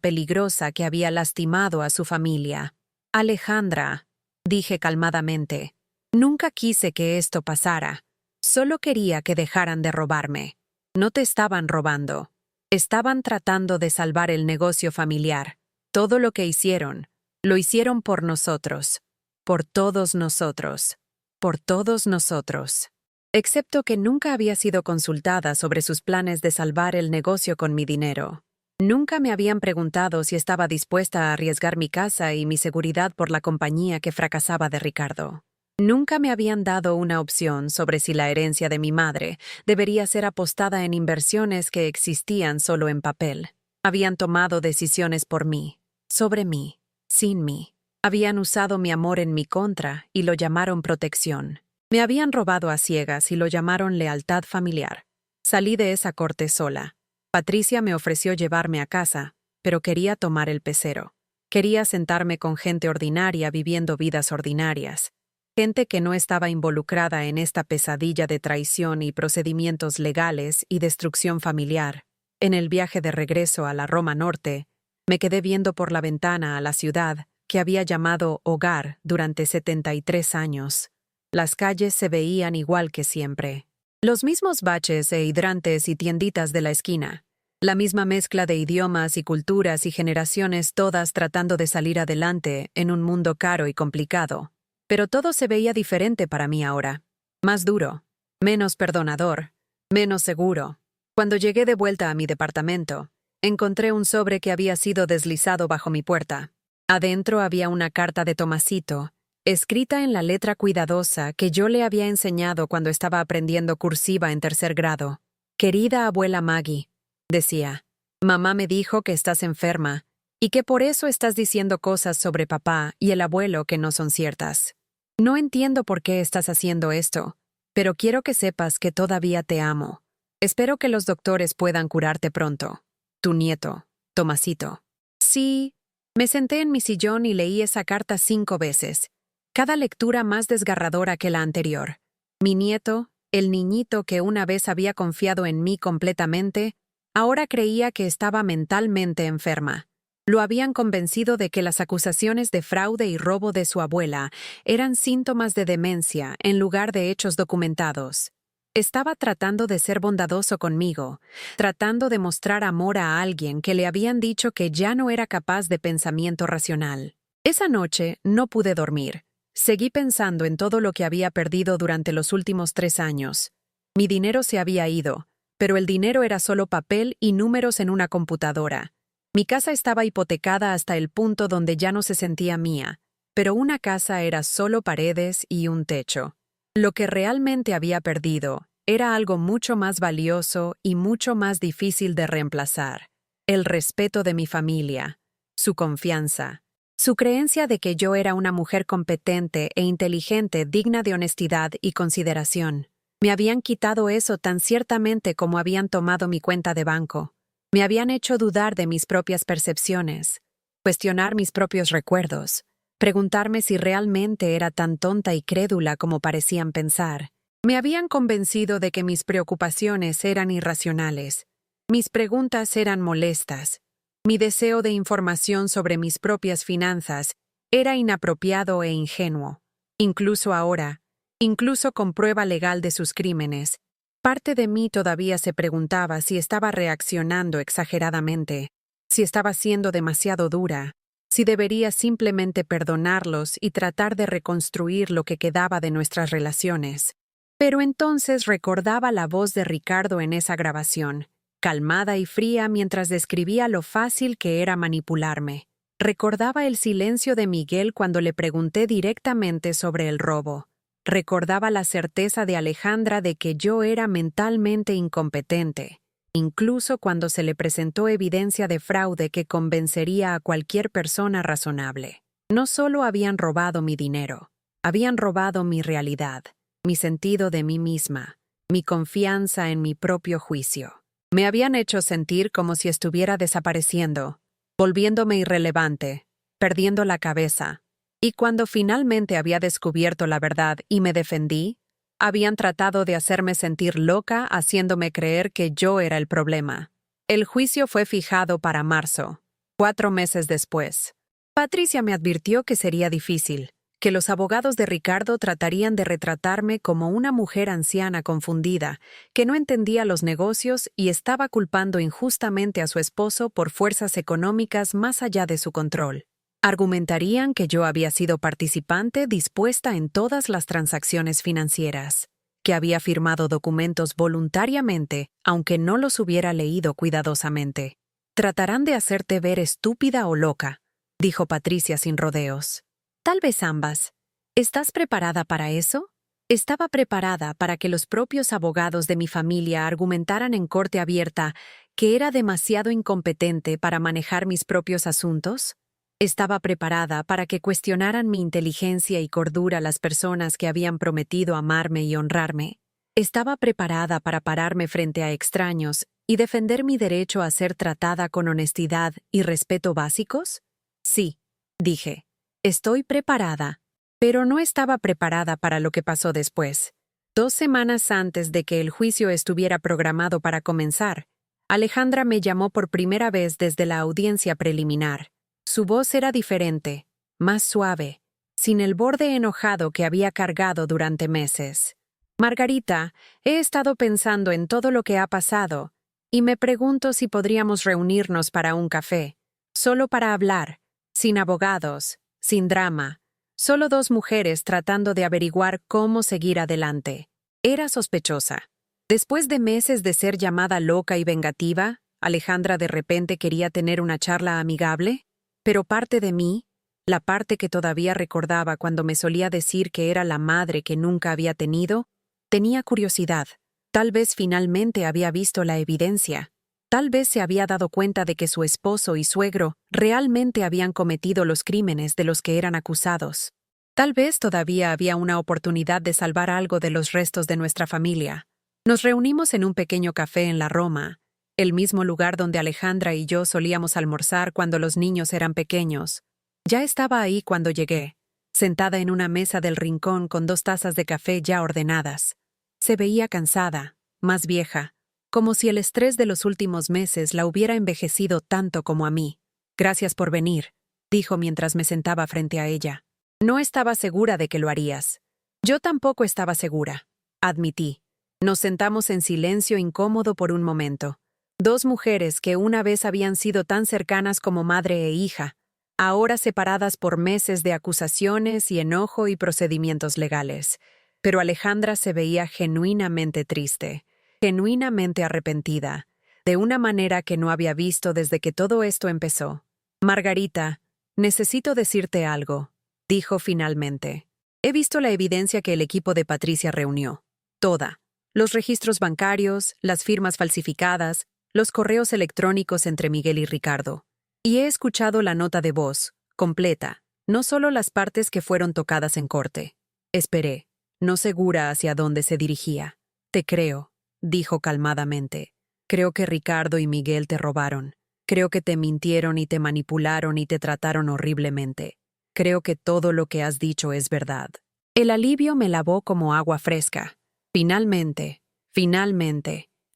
peligrosa que había lastimado a su familia. Alejandra, dije calmadamente, nunca quise que esto pasara. Solo quería que dejaran de robarme. No te estaban robando. Estaban tratando de salvar el negocio familiar. Todo lo que hicieron, lo hicieron por nosotros. Por todos nosotros. Por todos nosotros. Excepto que nunca había sido consultada sobre sus planes de salvar el negocio con mi dinero. Nunca me habían preguntado si estaba dispuesta a arriesgar mi casa y mi seguridad por la compañía que fracasaba de Ricardo. Nunca me habían dado una opción sobre si la herencia de mi madre debería ser apostada en inversiones que existían solo en papel. Habían tomado decisiones por mí, sobre mí, sin mí. Habían usado mi amor en mi contra y lo llamaron protección. Me habían robado a ciegas y lo llamaron lealtad familiar. Salí de esa corte sola. Patricia me ofreció llevarme a casa, pero quería tomar el pecero. Quería sentarme con gente ordinaria viviendo vidas ordinarias. Gente que no estaba involucrada en esta pesadilla de traición y procedimientos legales y destrucción familiar. En el viaje de regreso a la Roma Norte, me quedé viendo por la ventana a la ciudad que había llamado hogar durante 73 años. Las calles se veían igual que siempre. Los mismos baches e hidrantes y tienditas de la esquina. La misma mezcla de idiomas y culturas y generaciones, todas tratando de salir adelante en un mundo caro y complicado. Pero todo se veía diferente para mí ahora. Más duro, menos perdonador, menos seguro. Cuando llegué de vuelta a mi departamento, encontré un sobre que había sido deslizado bajo mi puerta. Adentro había una carta de Tomasito, escrita en la letra cuidadosa que yo le había enseñado cuando estaba aprendiendo cursiva en 3er grado. Querida abuela Maggie, decía, mamá me dijo que estás enferma y que por eso estás diciendo cosas sobre papá y el abuelo que no son ciertas. No entiendo por qué estás haciendo esto, pero quiero que sepas que todavía te amo. Espero que los doctores puedan curarte pronto. Tu nieto, Tomasito. Sí, me senté en mi sillón y leí esa carta 5 veces. Cada lectura más desgarradora que la anterior. Mi nieto, el niñito que una vez había confiado en mí completamente, ahora creía que estaba mentalmente enferma. Lo habían convencido de que las acusaciones de fraude y robo de su abuela eran síntomas de demencia en lugar de hechos documentados. Estaba tratando de ser bondadoso conmigo, tratando de mostrar amor a alguien que le habían dicho que ya no era capaz de pensamiento racional. Esa noche no pude dormir. Seguí pensando en todo lo que había perdido durante los últimos 3 años. Mi dinero se había ido, pero el dinero era solo papel y números en una computadora. Mi casa estaba hipotecada hasta el punto donde ya no se sentía mía, pero una casa era solo paredes y un techo. Lo que realmente había perdido era algo mucho más valioso y mucho más difícil de reemplazar: el respeto de mi familia, su confianza, su creencia de que yo era una mujer competente e inteligente digna de honestidad y consideración. Me habían quitado eso tan ciertamente como habían tomado mi cuenta de banco. Me habían hecho dudar de mis propias percepciones, cuestionar mis propios recuerdos, preguntarme si realmente era tan tonta y crédula como parecían pensar. Me habían convencido de que mis preocupaciones eran irracionales, mis preguntas eran molestas, mi deseo de información sobre mis propias finanzas era inapropiado e ingenuo. Incluso ahora, incluso con prueba legal de sus crímenes, parte de mí todavía se preguntaba si estaba reaccionando exageradamente, si estaba siendo demasiado dura, si debería simplemente perdonarlos y tratar de reconstruir lo que quedaba de nuestras relaciones. Pero entonces recordaba la voz de Ricardo en esa grabación, calmada y fría mientras describía lo fácil que era manipularme. Recordaba el silencio de Miguel cuando le pregunté directamente sobre el robo. Recordaba la certeza de Alejandra de que yo era mentalmente incompetente, incluso cuando se le presentó evidencia de fraude que convencería a cualquier persona razonable. No solo habían robado mi dinero, habían robado mi realidad, mi sentido de mí misma, mi confianza en mi propio juicio. Me habían hecho sentir como si estuviera desapareciendo, volviéndome irrelevante, perdiendo la cabeza. Y cuando finalmente había descubierto la verdad y me defendí, habían tratado de hacerme sentir loca, haciéndome creer que yo era el problema. El juicio fue fijado para marzo, 4 meses después. Patricia me advirtió que sería difícil, que los abogados de Ricardo tratarían de retratarme como una mujer anciana confundida, que no entendía los negocios y estaba culpando injustamente a su esposo por fuerzas económicas más allá de su control. Argumentarían que yo había sido participante dispuesta en todas las transacciones financieras, que había firmado documentos voluntariamente, aunque no los hubiera leído cuidadosamente. Tratarán de hacerte ver estúpida o loca, dijo Patricia sin rodeos. Tal vez ambas. ¿Estás preparada para eso? Estaba preparada para que los propios abogados de mi familia argumentaran en corte abierta que era demasiado incompetente para manejar mis propios asuntos. Estaba preparada para que cuestionaran mi inteligencia y cordura las personas que habían prometido amarme y honrarme. ¿Estaba preparada para pararme frente a extraños y defender mi derecho a ser tratada con honestidad y respeto básicos? Sí, dije. Estoy preparada. Pero no estaba preparada para lo que pasó después. 2 semanas antes de que el juicio estuviera programado para comenzar, Alejandra me llamó por primera vez desde la audiencia preliminar. Su voz era diferente, más suave, sin el borde enojado que había cargado durante meses. Margarita, he estado pensando en todo lo que ha pasado, y me pregunto si podríamos reunirnos para un café, solo para hablar, sin abogados, sin drama, solo dos mujeres tratando de averiguar cómo seguir adelante. Era sospechosa. Después de meses de ser llamada loca y vengativa, Alejandra de repente quería tener una charla amigable, pero parte de mí, la parte que todavía recordaba cuando me solía decir que era la madre que nunca había tenido, tenía curiosidad. Tal vez finalmente había visto la evidencia. Tal vez se había dado cuenta de que su esposo y suegro realmente habían cometido los crímenes de los que eran acusados. Tal vez todavía había una oportunidad de salvar algo de los restos de nuestra familia. Nos reunimos en un pequeño café en la Roma, el mismo lugar donde Alejandra y yo solíamos almorzar cuando los niños eran pequeños. Ya estaba ahí cuando llegué, sentada en una mesa del rincón con 2 tazas de café ya ordenadas. Se veía cansada, más vieja, como si el estrés de los últimos meses la hubiera envejecido tanto como a mí. «Gracias por venir», dijo mientras me sentaba frente a ella. «No estaba segura de que lo harías». Yo tampoco estaba segura, admití. Nos sentamos en silencio incómodo por un momento. Dos mujeres que una vez habían sido tan cercanas como madre e hija, ahora separadas por meses de acusaciones y enojo y procedimientos legales. Pero Alejandra se veía genuinamente triste, genuinamente arrepentida, de una manera que no había visto desde que todo esto empezó. «Margarita, necesito decirte algo», dijo finalmente. «He visto la evidencia que el equipo de Patricia reunió. Toda. Los registros bancarios, las firmas falsificadas, los correos electrónicos entre Miguel y Ricardo. Y he escuchado la nota de voz, completa, no solo las partes que fueron tocadas en corte. Esperé, no segura hacia dónde se dirigía. Te creo», dijo calmadamente. «Creo que Ricardo y Miguel te robaron. Creo que te mintieron y te manipularon y te trataron horriblemente. Creo que todo lo que has dicho es verdad». El alivio me lavó como agua fresca. Finalmente,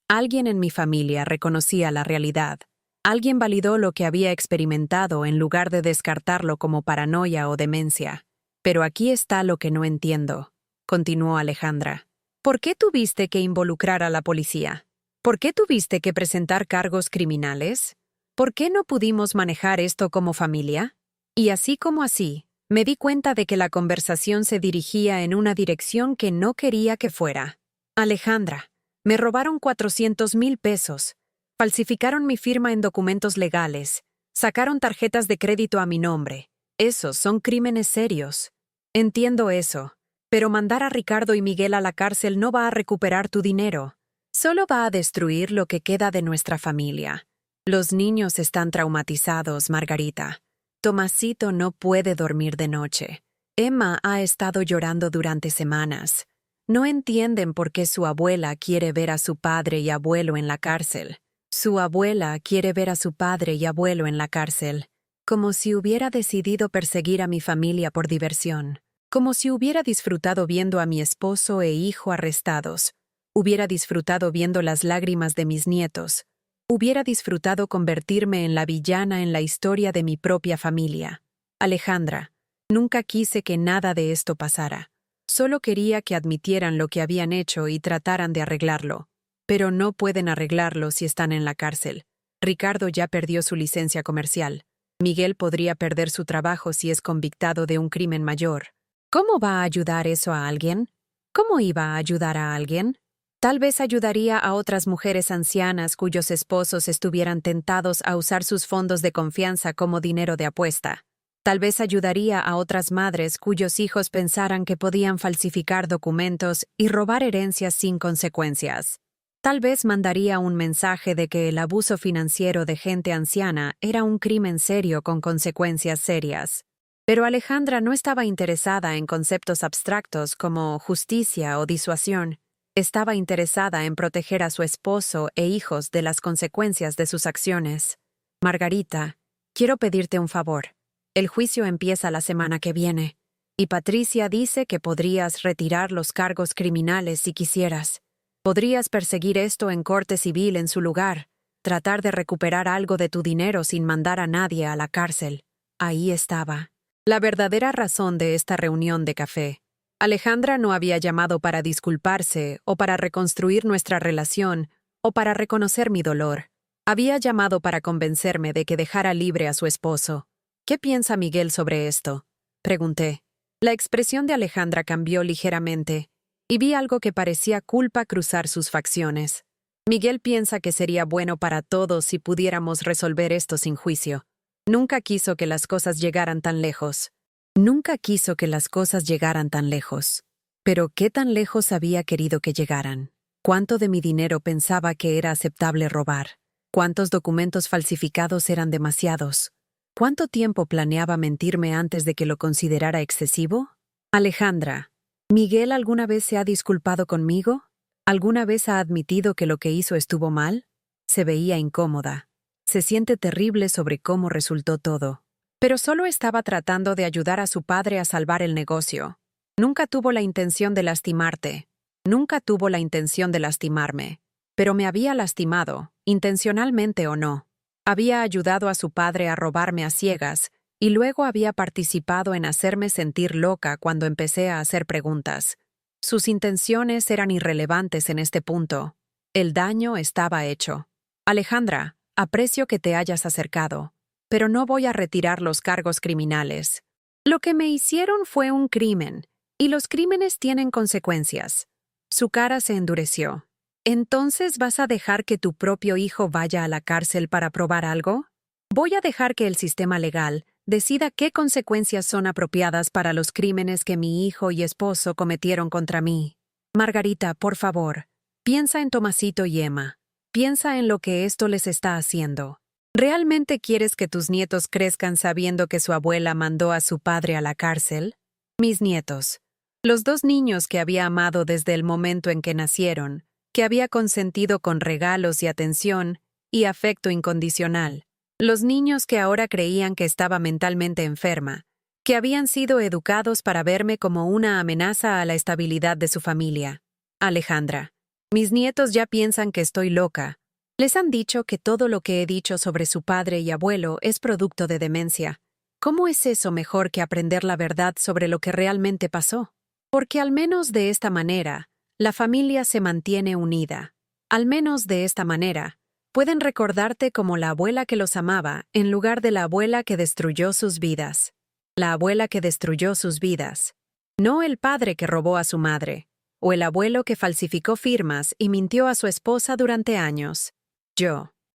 alguien en mi familia reconocía la realidad. Alguien validó lo que había experimentado en lugar de descartarlo como paranoia o demencia. «Pero aquí está lo que no entiendo», continuó Alejandra. «¿Por qué tuviste que involucrar a la policía? ¿Por qué tuviste que presentar cargos criminales? ¿Por qué no pudimos manejar esto como familia?» Y así como así, me di cuenta de que la conversación se dirigía en una dirección que no quería que fuera. «Alejandra, me robaron 400,000 pesos. Falsificaron mi firma en documentos legales. Sacaron tarjetas de crédito a mi nombre. Esos son crímenes serios. Entiendo eso. Pero mandar a Ricardo y Miguel a la cárcel no va a recuperar tu dinero. Solo va a destruir lo que queda de nuestra familia. Los niños están traumatizados, Margarita. Tomasito no puede dormir de noche. Emma ha estado llorando durante semanas. No entienden por qué su abuela quiere ver a su padre y abuelo en la cárcel. Su abuela quiere ver a su padre y abuelo en la cárcel, como si hubiera decidido perseguir a mi familia por diversión, como si hubiera disfrutado viendo a mi esposo e hijo arrestados, hubiera disfrutado viendo las lágrimas de mis nietos, hubiera disfrutado convertirme en la villana en la historia de mi propia familia. Alejandra, nunca quise que nada de esto pasara. Solo quería que admitieran lo que habían hecho y trataran de arreglarlo. Pero no pueden arreglarlo si están en la cárcel. Ricardo ya perdió su licencia comercial. Miguel podría perder su trabajo si es convictado de un crimen mayor. ¿Cómo va a ayudar eso a alguien? ¿Cómo iba a ayudar a alguien? Tal vez ayudaría a otras mujeres ancianas cuyos esposos estuvieran tentados a usar sus fondos de confianza como dinero de apuesta. Tal vez ayudaría a otras madres cuyos hijos pensaran que podían falsificar documentos y robar herencias sin consecuencias. Tal vez mandaría un mensaje de que el abuso financiero de gente anciana era un crimen serio con consecuencias serias. Pero Alejandra no estaba interesada en conceptos abstractos como justicia o disuasión. Estaba interesada en proteger a su esposo e hijos de las consecuencias de sus acciones. Margarita, quiero pedirte un favor. El juicio empieza la semana que viene, y Patricia dice que podrías retirar los cargos criminales si quisieras. Podrías perseguir esto en corte civil en su lugar, tratar de recuperar algo de tu dinero sin mandar a nadie a la cárcel. Ahí estaba la verdadera razón de esta reunión de café. Alejandra no había llamado para disculparse o para reconstruir nuestra relación o para reconocer mi dolor. Había llamado para convencerme de que dejara libre a su esposo. ¿Qué piensa Miguel sobre esto?, pregunté. La expresión de Alejandra cambió ligeramente, y vi algo que parecía culpa cruzar sus facciones. Miguel piensa que sería bueno para todos si pudiéramos resolver esto sin juicio. Nunca quiso que las cosas llegaran tan lejos. Nunca quiso que las cosas llegaran tan lejos. Pero ¿qué tan lejos había querido que llegaran? ¿Cuánto de mi dinero pensaba que era aceptable robar? ¿Cuántos documentos falsificados eran demasiados? ¿Cuánto tiempo planeaba mentirme antes de que lo considerara excesivo? Alejandra, ¿Miguel alguna vez se ha disculpado conmigo? ¿Alguna vez ha admitido que lo que hizo estuvo mal? Se veía incómoda. Se siente terrible sobre cómo resultó todo. Pero solo estaba tratando de ayudar a su padre a salvar el negocio. Nunca tuvo la intención de lastimarte. Nunca tuvo la intención de lastimarme. Pero me había lastimado, intencionalmente o no. Había ayudado a su padre a robarme a ciegas y luego había participado en hacerme sentir loca cuando empecé a hacer preguntas. Sus intenciones eran irrelevantes en este punto. El daño estaba hecho. Alejandra, aprecio que te hayas acercado, pero no voy a retirar los cargos criminales. Lo que me hicieron fue un crimen, y los crímenes tienen consecuencias. Su cara se endureció. ¿Entonces vas a dejar que tu propio hijo vaya a la cárcel para probar algo? Voy a dejar que el sistema legal decida qué consecuencias son apropiadas para los crímenes que mi hijo y esposo cometieron contra mí. Margarita, por favor, piensa en Tomasito y Emma. Piensa en lo que esto les está haciendo. ¿Realmente quieres que tus nietos crezcan sabiendo que su abuela mandó a su padre a la cárcel? Mis nietos. Los dos niños que había amado desde el momento en que nacieron, que había consentido con regalos y atención y afecto incondicional. Los niños que ahora creían que estaba mentalmente enferma, que habían sido educados para verme como una amenaza a la estabilidad de su familia. Alejandra, mis nietos ya piensan que estoy loca. Les han dicho que todo lo que he dicho sobre su padre y abuelo es producto de demencia. ¿Cómo es eso mejor que aprender la verdad sobre lo que realmente pasó? Porque al menos de esta manera, la familia se mantiene unida. Al menos de esta manera, pueden recordarte como la abuela que los amaba en lugar de la abuela que destruyó sus vidas. La abuela que destruyó sus vidas. No el padre que robó a su madre, o el abuelo que falsificó firmas y mintió a su esposa durante años.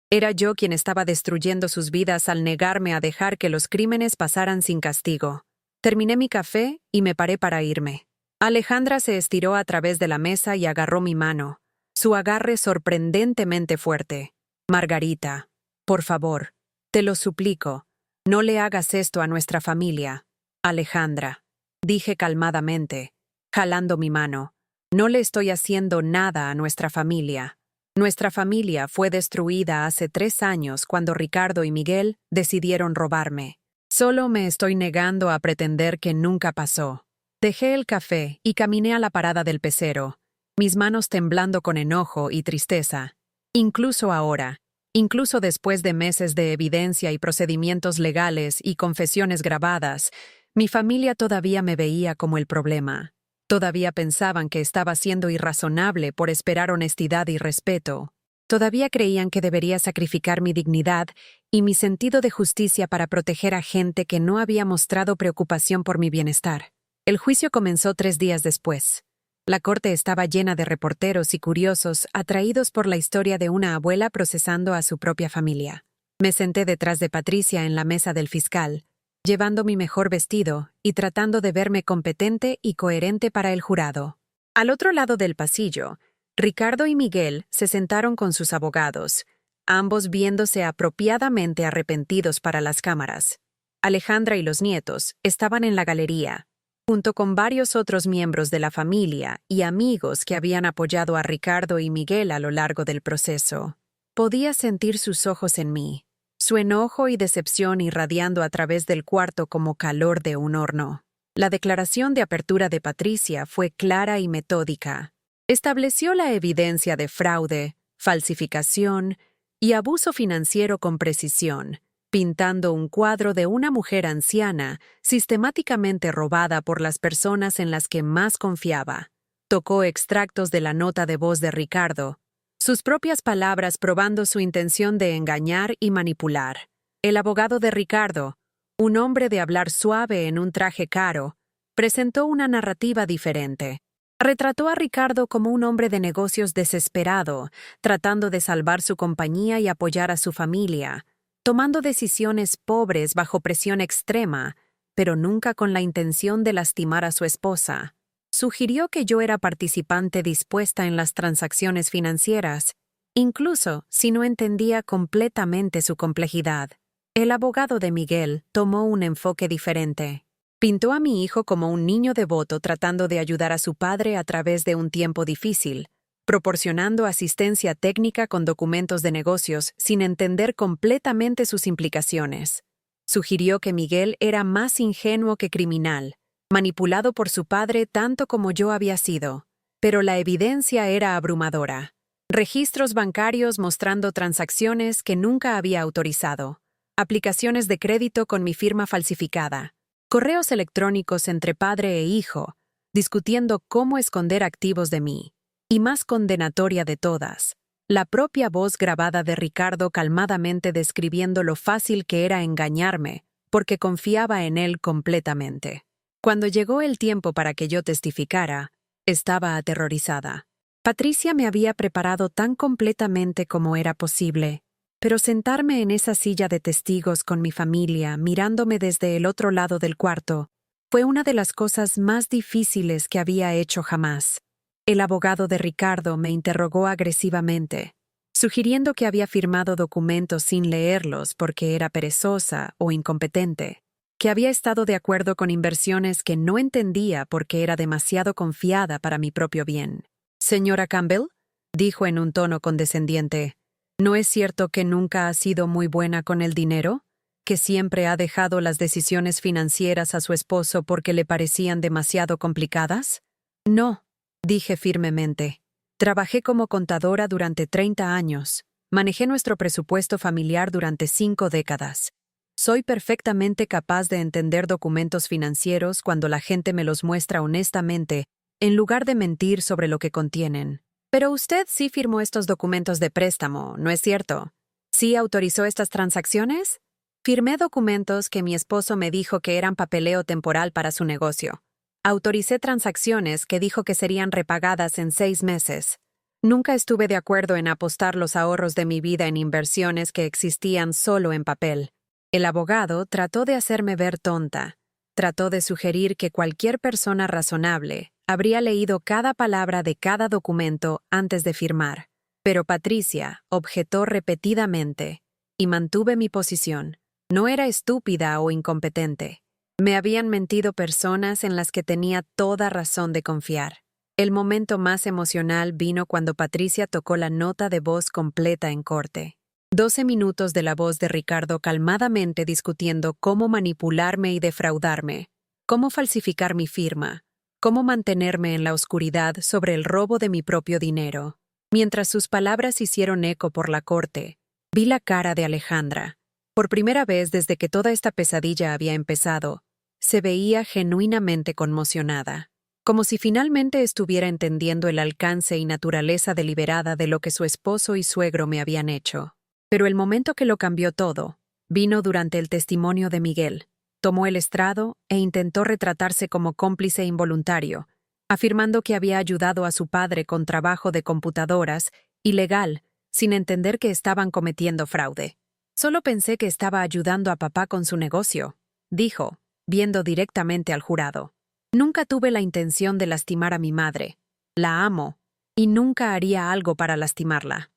Era yo quien estaba destruyendo sus vidas al negarme a dejar que los crímenes pasaran sin castigo. Terminé mi café y me paré para irme. Alejandra se estiró a través de la mesa y agarró mi mano. Su agarre sorprendentemente fuerte. Margarita, por favor, te lo suplico, no le hagas esto a nuestra familia. Alejandra, dije calmadamente, jalando mi mano, no le estoy haciendo nada a nuestra familia. Nuestra familia fue destruida hace 3 años cuando Ricardo y Miguel decidieron robarme. Solo me estoy negando a pretender que nunca pasó. Dejé el café y caminé a la parada del pecero, mis manos temblando con enojo y tristeza. Incluso ahora, incluso después de meses de evidencia y procedimientos legales y confesiones grabadas, mi familia todavía me veía como el problema. Todavía pensaban que estaba siendo irrazonable por esperar honestidad y respeto. Todavía creían que debería sacrificar mi dignidad y mi sentido de justicia para proteger a gente que no había mostrado preocupación por mi bienestar. El juicio comenzó 3 días después. La corte estaba llena de reporteros y curiosos atraídos por la historia de una abuela procesando a su propia familia. Me senté detrás de Patricia en la mesa del fiscal, llevando mi mejor vestido y tratando de verme competente y coherente para el jurado. Al otro lado del pasillo, Ricardo y Miguel se sentaron con sus abogados, ambos viéndose apropiadamente arrepentidos para las cámaras. Alejandra y los nietos estaban en la galería, junto con varios otros miembros de la familia y amigos que habían apoyado a Ricardo y Miguel a lo largo del proceso. Podía sentir sus ojos en mí, su enojo y decepción irradiando a través del cuarto como calor de un horno. La declaración de apertura de Patricia fue clara y metódica. Estableció la evidencia de fraude, falsificación y abuso financiero con precisión, pintando un cuadro de una mujer anciana sistemáticamente robada por las personas en las que más confiaba. Tocó extractos de la nota de voz de Ricardo, sus propias palabras probando su intención de engañar y manipular. El abogado de Ricardo, un hombre de hablar suave en un traje caro, presentó una narrativa diferente. Retrató a Ricardo como un hombre de negocios desesperado, tratando de salvar su compañía y apoyar a su familia, tomando decisiones pobres bajo presión extrema, pero nunca con la intención de lastimar a su esposa. Sugirió que yo era participante dispuesta en las transacciones financieras, incluso si no entendía completamente su complejidad. El abogado de Miguel tomó un enfoque diferente. Pintó a mi hijo como un niño devoto tratando de ayudar a su padre a través de un tiempo difícil, proporcionando asistencia técnica con documentos de negocios sin entender completamente sus implicaciones. Sugirió que Miguel era más ingenuo que criminal, manipulado por su padre tanto como yo había sido. Pero la evidencia era abrumadora. Registros bancarios mostrando transacciones que nunca había autorizado, aplicaciones de crédito con mi firma falsificada, correos electrónicos entre padre e hijo, discutiendo cómo esconder activos de mí. Y más condenatoria de todas, la propia voz grabada de Ricardo calmadamente describiendo lo fácil que era engañarme, porque confiaba en él completamente. Cuando llegó el tiempo para que yo testificara, estaba aterrorizada. Patricia me había preparado tan completamente como era posible, pero sentarme en esa silla de testigos con mi familia, mirándome desde el otro lado del cuarto, fue una de las cosas más difíciles que había hecho jamás. El abogado de Ricardo me interrogó agresivamente, sugiriendo que había firmado documentos sin leerlos porque era perezosa o incompetente, que había estado de acuerdo con inversiones que no entendía porque era demasiado confiada para mi propio bien. «Señora Campbell», dijo en un tono condescendiente, «¿no es cierto que nunca ha sido muy buena con el dinero? ¿Que siempre ha dejado las decisiones financieras a su esposo porque le parecían demasiado complicadas?» «No», dije firmemente. «Trabajé como contadora durante 30 años. Manejé nuestro presupuesto familiar durante 5 décadas. Soy perfectamente capaz de entender documentos financieros cuando la gente me los muestra honestamente, en lugar de mentir sobre lo que contienen. Pero usted sí firmó estos documentos de préstamo, ¿no es cierto? ¿Sí autorizó estas transacciones?» «Firmé documentos que mi esposo me dijo que eran papeleo temporal para su negocio. Autoricé transacciones que dijo que serían repagadas en 6 meses. Nunca estuve de acuerdo en apostar los ahorros de mi vida en inversiones que existían solo en papel». El abogado trató de hacerme ver tonta. Trató de sugerir que cualquier persona razonable habría leído cada palabra de cada documento antes de firmar. Pero Patricia objetó repetidamente y mantuve mi posición. No era estúpida o incompetente. Me habían mentido personas en las que tenía toda razón de confiar. El momento más emocional vino cuando Patricia tocó la nota de voz completa en corte. 12 minutos de la voz de Ricardo calmadamente discutiendo cómo manipularme y defraudarme, cómo falsificar mi firma, cómo mantenerme en la oscuridad sobre el robo de mi propio dinero. Mientras sus palabras hicieron eco por la corte, vi la cara de Alejandra. Por primera vez desde que toda esta pesadilla había empezado, se veía genuinamente conmocionada, como si finalmente estuviera entendiendo el alcance y naturaleza deliberada de lo que su esposo y suegro me habían hecho. Pero el momento que lo cambió todo vino durante el testimonio de Miguel. Tomó el estrado e intentó retratarse como cómplice involuntario, afirmando que había ayudado a su padre con trabajo de computadoras, ilegal, sin entender que estaban cometiendo fraude. «Solo pensé que estaba ayudando a papá con su negocio», dijo, viendo directamente al jurado. «Nunca tuve la intención de lastimar a mi madre. La amo, y nunca haría algo para lastimarla».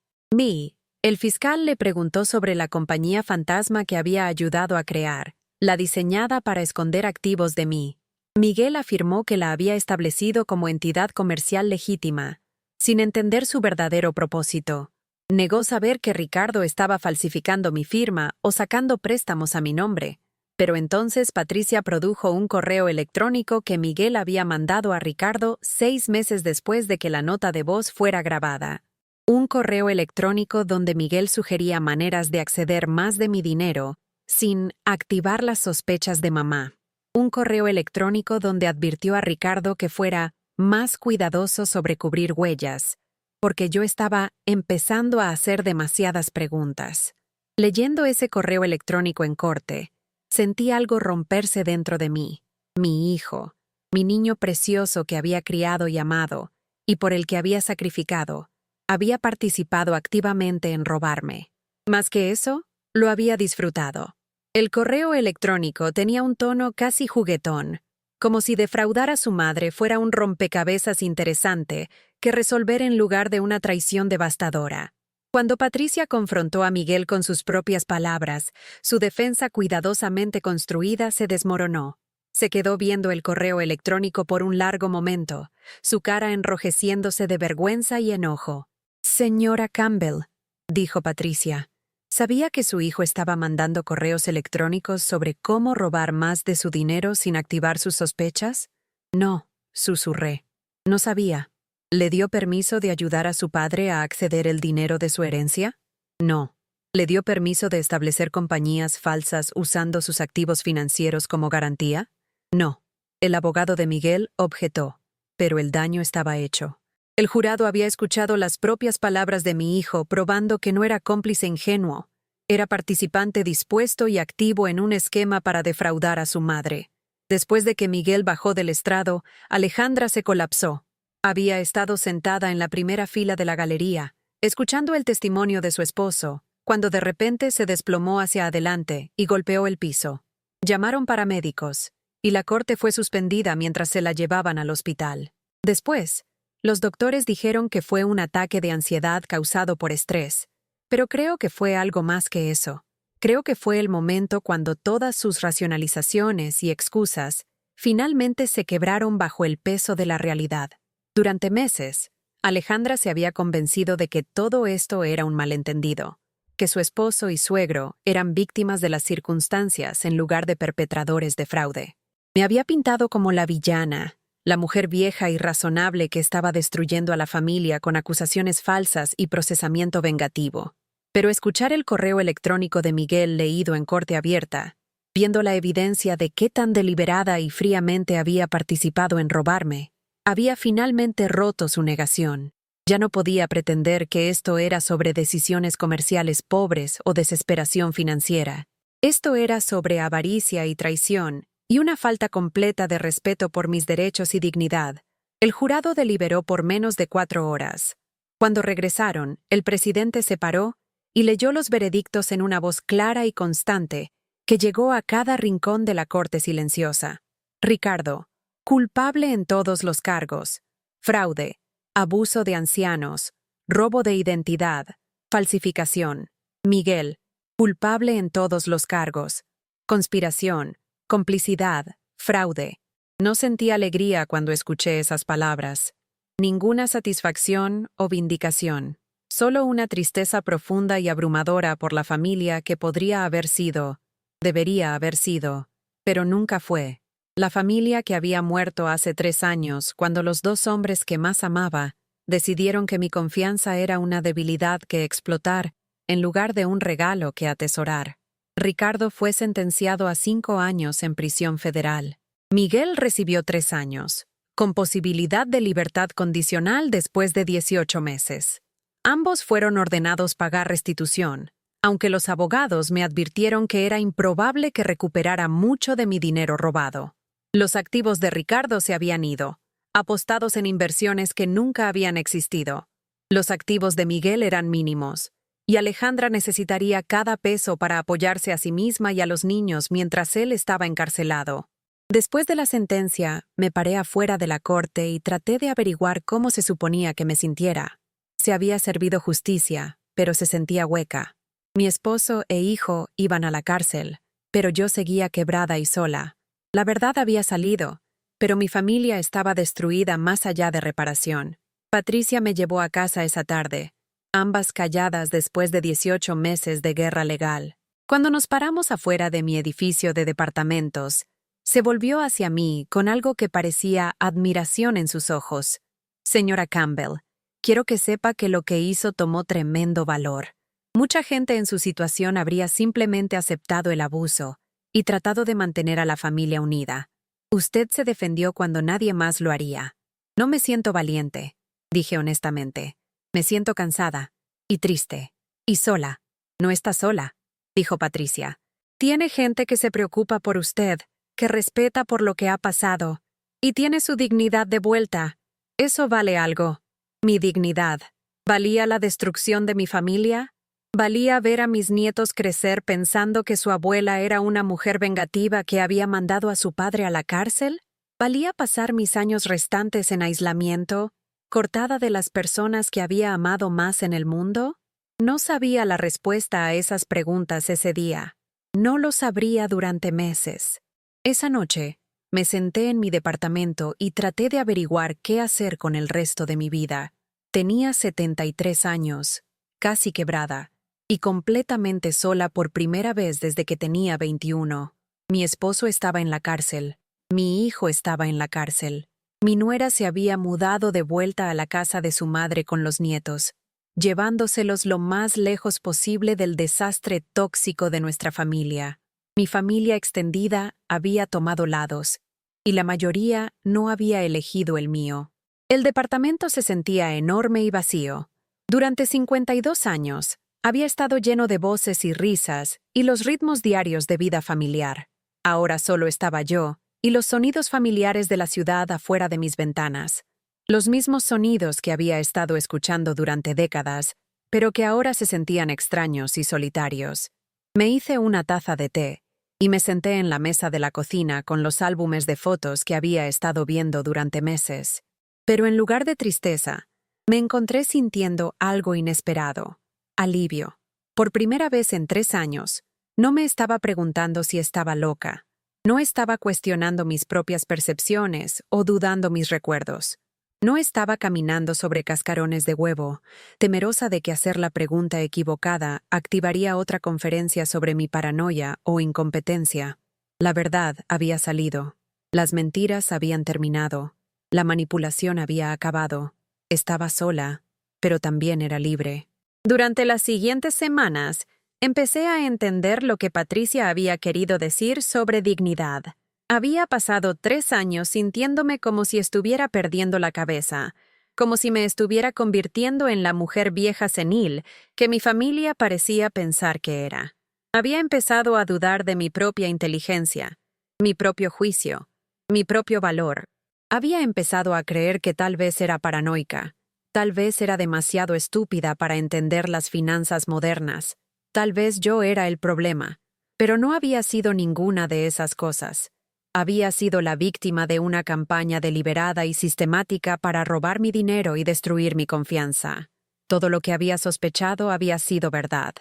El fiscal le preguntó sobre la compañía fantasma que había ayudado a crear, la diseñada para esconder activos de mí. Miguel afirmó que la había establecido como entidad comercial legítima, sin entender su verdadero propósito. Negó saber que Ricardo estaba falsificando mi firma o sacando préstamos a mi nombre. Pero entonces Patricia produjo un correo electrónico que Miguel había mandado a Ricardo 6 meses después de que la nota de voz fuera grabada. Un correo electrónico donde Miguel sugería maneras de acceder más de mi dinero, sin activar las sospechas de mamá. Un correo electrónico donde advirtió a Ricardo que fuera más cuidadoso sobre cubrir huellas, porque yo estaba empezando a hacer demasiadas preguntas. Leyendo ese correo electrónico en corte, sentí algo romperse dentro de mí. Mi hijo, mi niño precioso que había criado y amado, y por el que había sacrificado, había participado activamente en robarme. Más que eso, lo había disfrutado. El correo electrónico tenía un tono casi juguetón, como si defraudar a su madre fuera un rompecabezas interesante que resolver en lugar de una traición devastadora. Cuando Patricia confrontó a Miguel con sus propias palabras, su defensa cuidadosamente construida se desmoronó. Se quedó viendo el correo electrónico por un largo momento, su cara enrojeciéndose de vergüenza y enojo. «Señora Campbell», dijo Patricia, ¿sabía que su hijo estaba mandando correos electrónicos sobre cómo robar más de su dinero sin activar sus sospechas? No, susurré. No sabía. ¿Le dio permiso de ayudar a su padre a acceder el dinero de su herencia? No. ¿Le dio permiso de establecer compañías falsas usando sus activos financieros como garantía? No. El abogado de Miguel objetó, pero el daño estaba hecho. El jurado había escuchado las propias palabras de mi hijo, probando que no era cómplice ingenuo. Era participante dispuesto y activo en un esquema para defraudar a su madre. Después de que Miguel bajó del estrado, Alejandra se colapsó. Había estado sentada en la primera fila de la galería, escuchando el testimonio de su esposo, cuando de repente se desplomó hacia adelante y golpeó el piso. Llamaron paramédicos, y la corte fue suspendida mientras se la llevaban al hospital. Después, los doctores dijeron que fue un ataque de ansiedad causado por estrés, pero creo que fue algo más que eso. Creo que fue el momento cuando todas sus racionalizaciones y excusas finalmente se quebraron bajo el peso de la realidad. Durante meses, Alejandra se había convencido de que todo esto era un malentendido, que su esposo y suegro eran víctimas de las circunstancias en lugar de perpetradores de fraude. Me había pintado como la villana, la mujer vieja y razonable que estaba destruyendo a la familia con acusaciones falsas y procesamiento vengativo. Pero escuchar el correo electrónico de Miguel leído en corte abierta, viendo la evidencia de qué tan deliberada y fríamente había participado en robarme, había finalmente roto su negación. Ya no podía pretender que esto era sobre decisiones comerciales pobres o desesperación financiera. Esto era sobre avaricia y traición, y una falta completa de respeto por mis derechos y dignidad. El jurado deliberó por menos de 4 horas. Cuando regresaron, el presidente se paró y leyó los veredictos en una voz clara y constante que llegó a cada rincón de la corte silenciosa. Ricardo, culpable en todos los cargos: fraude, abuso de ancianos, robo de identidad, falsificación. Miguel, culpable en todos los cargos: conspiración, complicidad, fraude. No sentí alegría cuando escuché esas palabras. Ninguna satisfacción o vindicación. Solo una tristeza profunda y abrumadora por la familia que podría haber sido, debería haber sido, pero nunca fue. La familia que había muerto hace 3 años, cuando los 2 hombres que más amaba decidieron que mi confianza era una debilidad que explotar en lugar de un regalo que atesorar. Ricardo fue sentenciado a 5 años en prisión federal. Miguel recibió 3 años, con posibilidad de libertad condicional después de 18 meses. Ambos fueron ordenados pagar restitución, aunque los abogados me advirtieron que era improbable que recuperara mucho de mi dinero robado. Los activos de Ricardo se habían ido, apostados en inversiones que nunca habían existido. Los activos de Miguel eran mínimos, y Alejandra necesitaría cada peso para apoyarse a sí misma y a los niños mientras él estaba encarcelado. Después de la sentencia, me paré afuera de la corte y traté de averiguar cómo se suponía que me sintiera. Se había servido justicia, pero se sentía hueca. Mi esposo e hijo iban a la cárcel, pero yo seguía quebrada y sola. La verdad había salido, pero mi familia estaba destruida más allá de reparación. Patricia me llevó a casa esa tarde, ambas calladas después de 18 meses de guerra legal. Cuando nos paramos afuera de mi edificio de departamentos, se volvió hacia mí con algo que parecía admiración en sus ojos. Señora Campbell, quiero que sepa que lo que hizo tomó tremendo valor. Mucha gente en su situación habría simplemente aceptado el abuso y tratado de mantener a la familia unida. Usted se defendió cuando nadie más lo haría. No me siento valiente, dije honestamente. Me siento cansada, y triste, y sola. No está sola, dijo Patricia. Tiene gente que se preocupa por usted, que respeta por lo que ha pasado, y tiene su dignidad de vuelta. Eso vale algo. Mi dignidad. ¿Valía la destrucción de mi familia? ¿Valía ver a mis nietos crecer pensando que su abuela era una mujer vengativa que había mandado a su padre a la cárcel? ¿Valía pasar mis años restantes en aislamiento, cortada de las personas que había amado más en el mundo? No sabía la respuesta a esas preguntas ese día. No lo sabría durante meses. Esa noche, me senté en mi departamento y traté de averiguar qué hacer con el resto de mi vida. Tenía 73 años, casi quebrada, y completamente sola por primera vez desde que tenía 21. Mi esposo estaba en la cárcel. Mi hijo estaba en la cárcel. Mi nuera se había mudado de vuelta a la casa de su madre con los nietos, llevándoselos lo más lejos posible del desastre tóxico de nuestra familia. Mi familia extendida había tomado lados, y la mayoría no había elegido el mío. El departamento se sentía enorme y vacío. Durante 52 años, había estado lleno de voces y risas y los ritmos diarios de vida familiar. Ahora solo estaba yo y los sonidos familiares de la ciudad afuera de mis ventanas. Los mismos sonidos que había estado escuchando durante décadas, pero que ahora se sentían extraños y solitarios. Me hice una taza de té y me senté en la mesa de la cocina con los álbumes de fotos que había estado viendo durante meses. Pero en lugar de tristeza, me encontré sintiendo algo inesperado. Alivio. Por primera vez en 3 años, no me estaba preguntando si estaba loca. No estaba cuestionando mis propias percepciones o dudando mis recuerdos. No estaba caminando sobre cascarones de huevo, temerosa de que hacer la pregunta equivocada activaría otra conferencia sobre mi paranoia o incompetencia. La verdad había salido. Las mentiras habían terminado. La manipulación había acabado. Estaba sola, pero también era libre. Durante las siguientes semanas, empecé a entender lo que Patricia había querido decir sobre dignidad. Había pasado 3 años sintiéndome como si estuviera perdiendo la cabeza, como si me estuviera convirtiendo en la mujer vieja senil que mi familia parecía pensar que era. Había empezado a dudar de mi propia inteligencia, mi propio juicio, mi propio valor. Había empezado a creer que tal vez era paranoica, tal vez era demasiado estúpida para entender las finanzas modernas, tal vez yo era el problema, pero no había sido ninguna de esas cosas. Había sido la víctima de una campaña deliberada y sistemática para robar mi dinero y destruir mi confianza. Todo lo que había sospechado había sido verdad.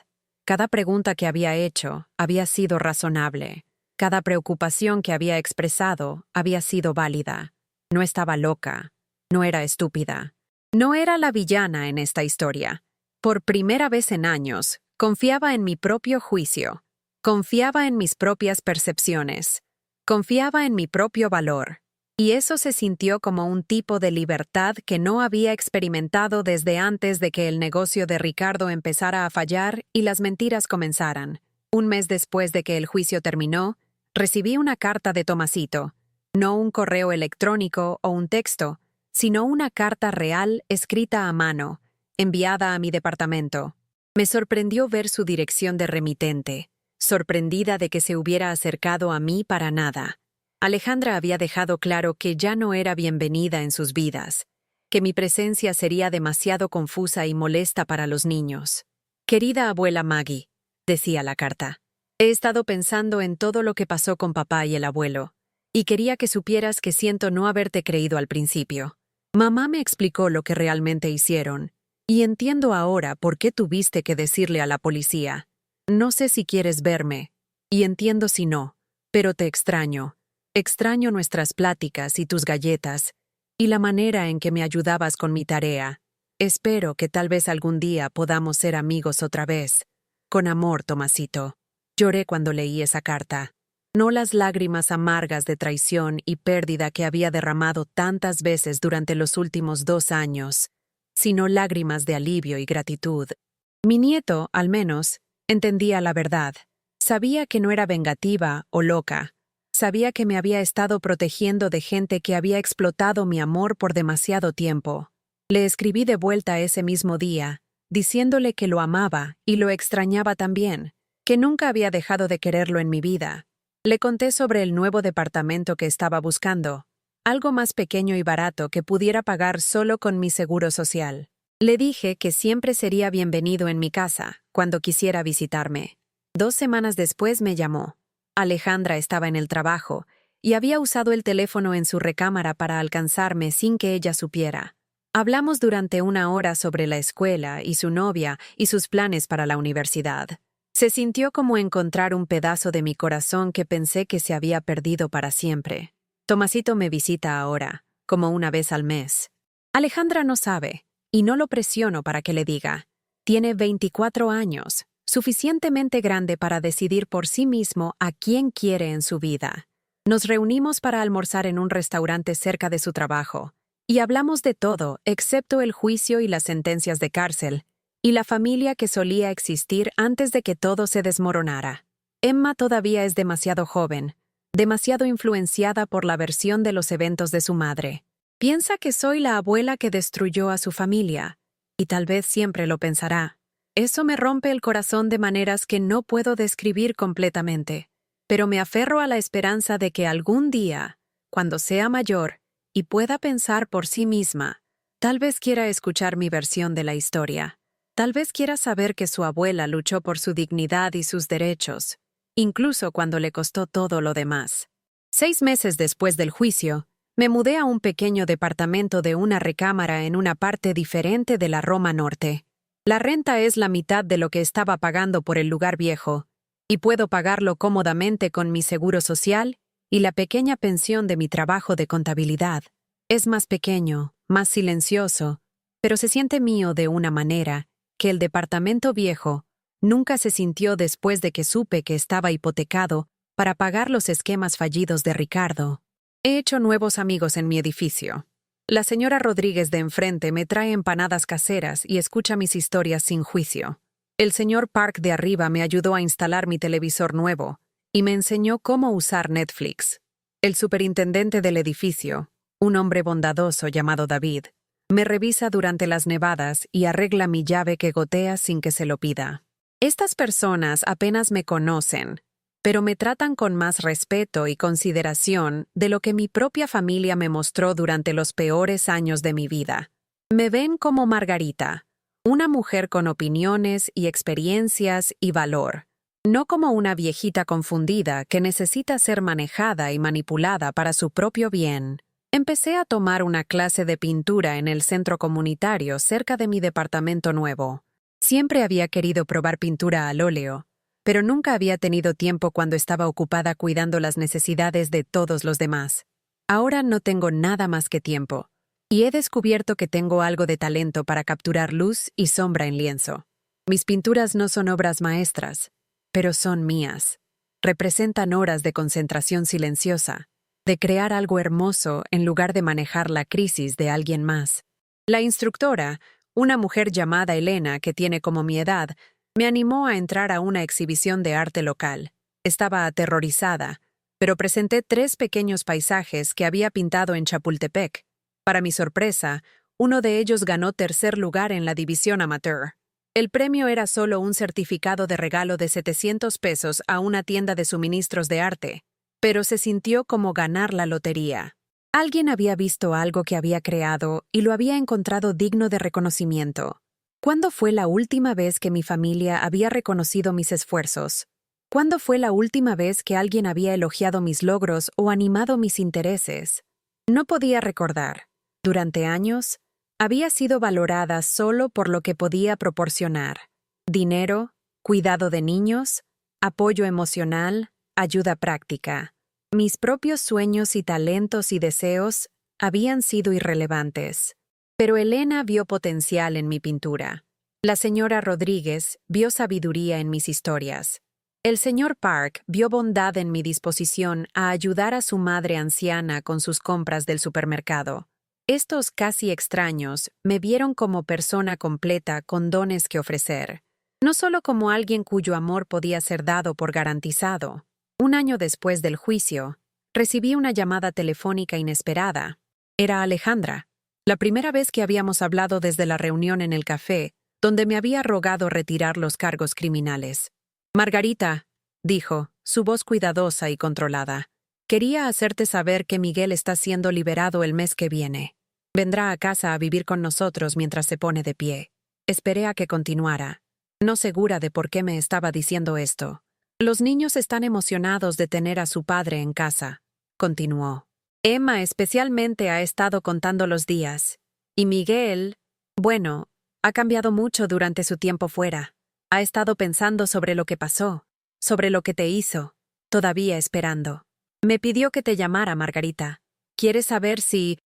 Cada pregunta que había hecho había sido razonable. Cada preocupación que había expresado había sido válida. No estaba loca. No era estúpida. No era la villana en esta historia. Por primera vez en años, confiaba en mi propio juicio. Confiaba en mis propias percepciones. Confiaba en mi propio valor, y eso se sintió como un tipo de libertad que no había experimentado desde antes de que el negocio de Ricardo empezara a fallar y las mentiras comenzaran. Un mes después de que el juicio terminó, recibí una carta de Tomasito, no un correo electrónico o un texto, sino una carta real escrita a mano, enviada a mi departamento. Me sorprendió ver su dirección de remitente. Sorprendida de que se hubiera acercado a mí para nada. Alejandra había dejado claro que ya no era bienvenida en sus vidas, que mi presencia sería demasiado confusa y molesta para los niños. Querida abuela Maggie, decía la carta, he estado pensando en todo lo que pasó con papá y el abuelo, y quería que supieras que siento no haberte creído al principio. Mamá me explicó lo que realmente hicieron, y entiendo ahora por qué tuviste que decirle a la policía. No sé si quieres verme, y entiendo si no, pero te extraño. Extraño nuestras pláticas y tus galletas, y la manera en que me ayudabas con mi tarea. Espero que tal vez algún día podamos ser amigos otra vez. Con amor, Tomasito. Lloré cuando leí esa carta. No las lágrimas amargas de traición y pérdida que había derramado tantas veces durante los últimos 2 años, sino lágrimas de alivio y gratitud. Mi nieto, al menos, entendía la verdad. Sabía que no era vengativa o loca. Sabía que me había estado protegiendo de gente que había explotado mi amor por demasiado tiempo. Le escribí de vuelta ese mismo día, diciéndole que lo amaba y lo extrañaba también, que nunca había dejado de quererlo en mi vida. Le conté sobre el nuevo departamento que estaba buscando, algo más pequeño y barato que pudiera pagar solo con mi seguro social. Le dije que siempre sería bienvenido en mi casa, cuando quisiera visitarme. 2 semanas después me llamó. Alejandra estaba en el trabajo y había usado el teléfono en su recámara para alcanzarme sin que ella supiera. Hablamos durante 1 hora sobre la escuela y su novia y sus planes para la universidad. Se sintió como encontrar un pedazo de mi corazón que pensé que se había perdido para siempre. Tomasito me visita ahora, como 1 vez al mes. Alejandra no sabe, y no lo presiono para que le diga. Tiene 24 años, suficientemente grande para decidir por sí mismo a quién quiere en su vida. Nos reunimos para almorzar en un restaurante cerca de su trabajo, y hablamos de todo, excepto el juicio y las sentencias de cárcel, y la familia que solía existir antes de que todo se desmoronara. Emma todavía es demasiado joven, demasiado influenciada por la versión de los eventos de su madre. Piensa que soy la abuela que destruyó a su familia, y tal vez siempre lo pensará. Eso me rompe el corazón de maneras que no puedo describir completamente, pero me aferro a la esperanza de que algún día, cuando sea mayor y pueda pensar por sí misma, tal vez quiera escuchar mi versión de la historia. Tal vez quiera saber que su abuela luchó por su dignidad y sus derechos, incluso cuando le costó todo lo demás. 6 meses después del juicio, me mudé a un pequeño departamento de 1 recámara en una parte diferente de la Roma Norte. La renta es la mitad de lo que estaba pagando por el lugar viejo, y puedo pagarlo cómodamente con mi seguro social y la pequeña pensión de mi trabajo de contabilidad. Es más pequeño, más silencioso, pero se siente mío de una manera que el departamento viejo nunca se sintió después de que supe que estaba hipotecado para pagar los esquemas fallidos de Ricardo. He hecho nuevos amigos en mi edificio. La señora Rodríguez de enfrente me trae empanadas caseras y escucha mis historias sin juicio. El señor Park de arriba me ayudó a instalar mi televisor nuevo y me enseñó cómo usar Netflix. El superintendente del edificio, un hombre bondadoso llamado David, me revisa durante las nevadas y arregla mi llave que gotea sin que se lo pida. Estas personas apenas me conocen, pero me tratan con más respeto y consideración de lo que mi propia familia me mostró durante los peores años de mi vida. Me ven como Margarita, una mujer con opiniones y experiencias y valor, no como una viejita confundida que necesita ser manejada y manipulada para su propio bien. Empecé a tomar una clase de pintura en el centro comunitario cerca de mi departamento nuevo. Siempre había querido probar pintura al óleo, pero nunca había tenido tiempo cuando estaba ocupada cuidando las necesidades de todos los demás. Ahora no tengo nada más que tiempo, y he descubierto que tengo algo de talento para capturar luz y sombra en lienzo. Mis pinturas no son obras maestras, pero son mías. Representan horas de concentración silenciosa, de crear algo hermoso en lugar de manejar la crisis de alguien más. La instructora, una mujer llamada Elena que tiene como mi edad, me animó a entrar a una exhibición de arte local. Estaba aterrorizada, pero presenté 3 pequeños paisajes que había pintado en Chapultepec. Para mi sorpresa, uno de ellos ganó 3er lugar en la división amateur. El premio era solo un certificado de regalo de 700 pesos a una tienda de suministros de arte, pero se sintió como ganar la lotería. Alguien había visto algo que había creado y lo había encontrado digno de reconocimiento. ¿Cuándo fue la última vez que mi familia había reconocido mis esfuerzos? ¿Cuándo fue la última vez que alguien había elogiado mis logros o animado mis intereses? No podía recordar. Durante años, había sido valorada solo por lo que podía proporcionar: dinero, cuidado de niños, apoyo emocional, ayuda práctica. Mis propios sueños y talentos y deseos habían sido irrelevantes. Pero Elena vio potencial en mi pintura. La señora Rodríguez vio sabiduría en mis historias. El señor Park vio bondad en mi disposición a ayudar a su madre anciana con sus compras del supermercado. Estos casi extraños me vieron como persona completa con dones que ofrecer, no solo como alguien cuyo amor podía ser dado por garantizado. Un año después del juicio, recibí una llamada telefónica inesperada. Era Alejandra, la primera vez que habíamos hablado desde la reunión en el café, donde me había rogado retirar los cargos criminales. Margarita, dijo, su voz cuidadosa y controlada, quería hacerte saber que Miguel está siendo liberado el mes que viene. Vendrá a casa a vivir con nosotros mientras se pone de pie. Esperé a que continuara, no segura de por qué me estaba diciendo esto. Los niños están emocionados de tener a su padre en casa, continuó. Emma especialmente ha estado contando los días. Y Miguel, bueno, ha cambiado mucho durante su tiempo fuera. Ha estado pensando sobre lo que pasó, sobre lo que te hizo, todavía esperando. Me pidió que te llamara, Margarita. Quiere saber si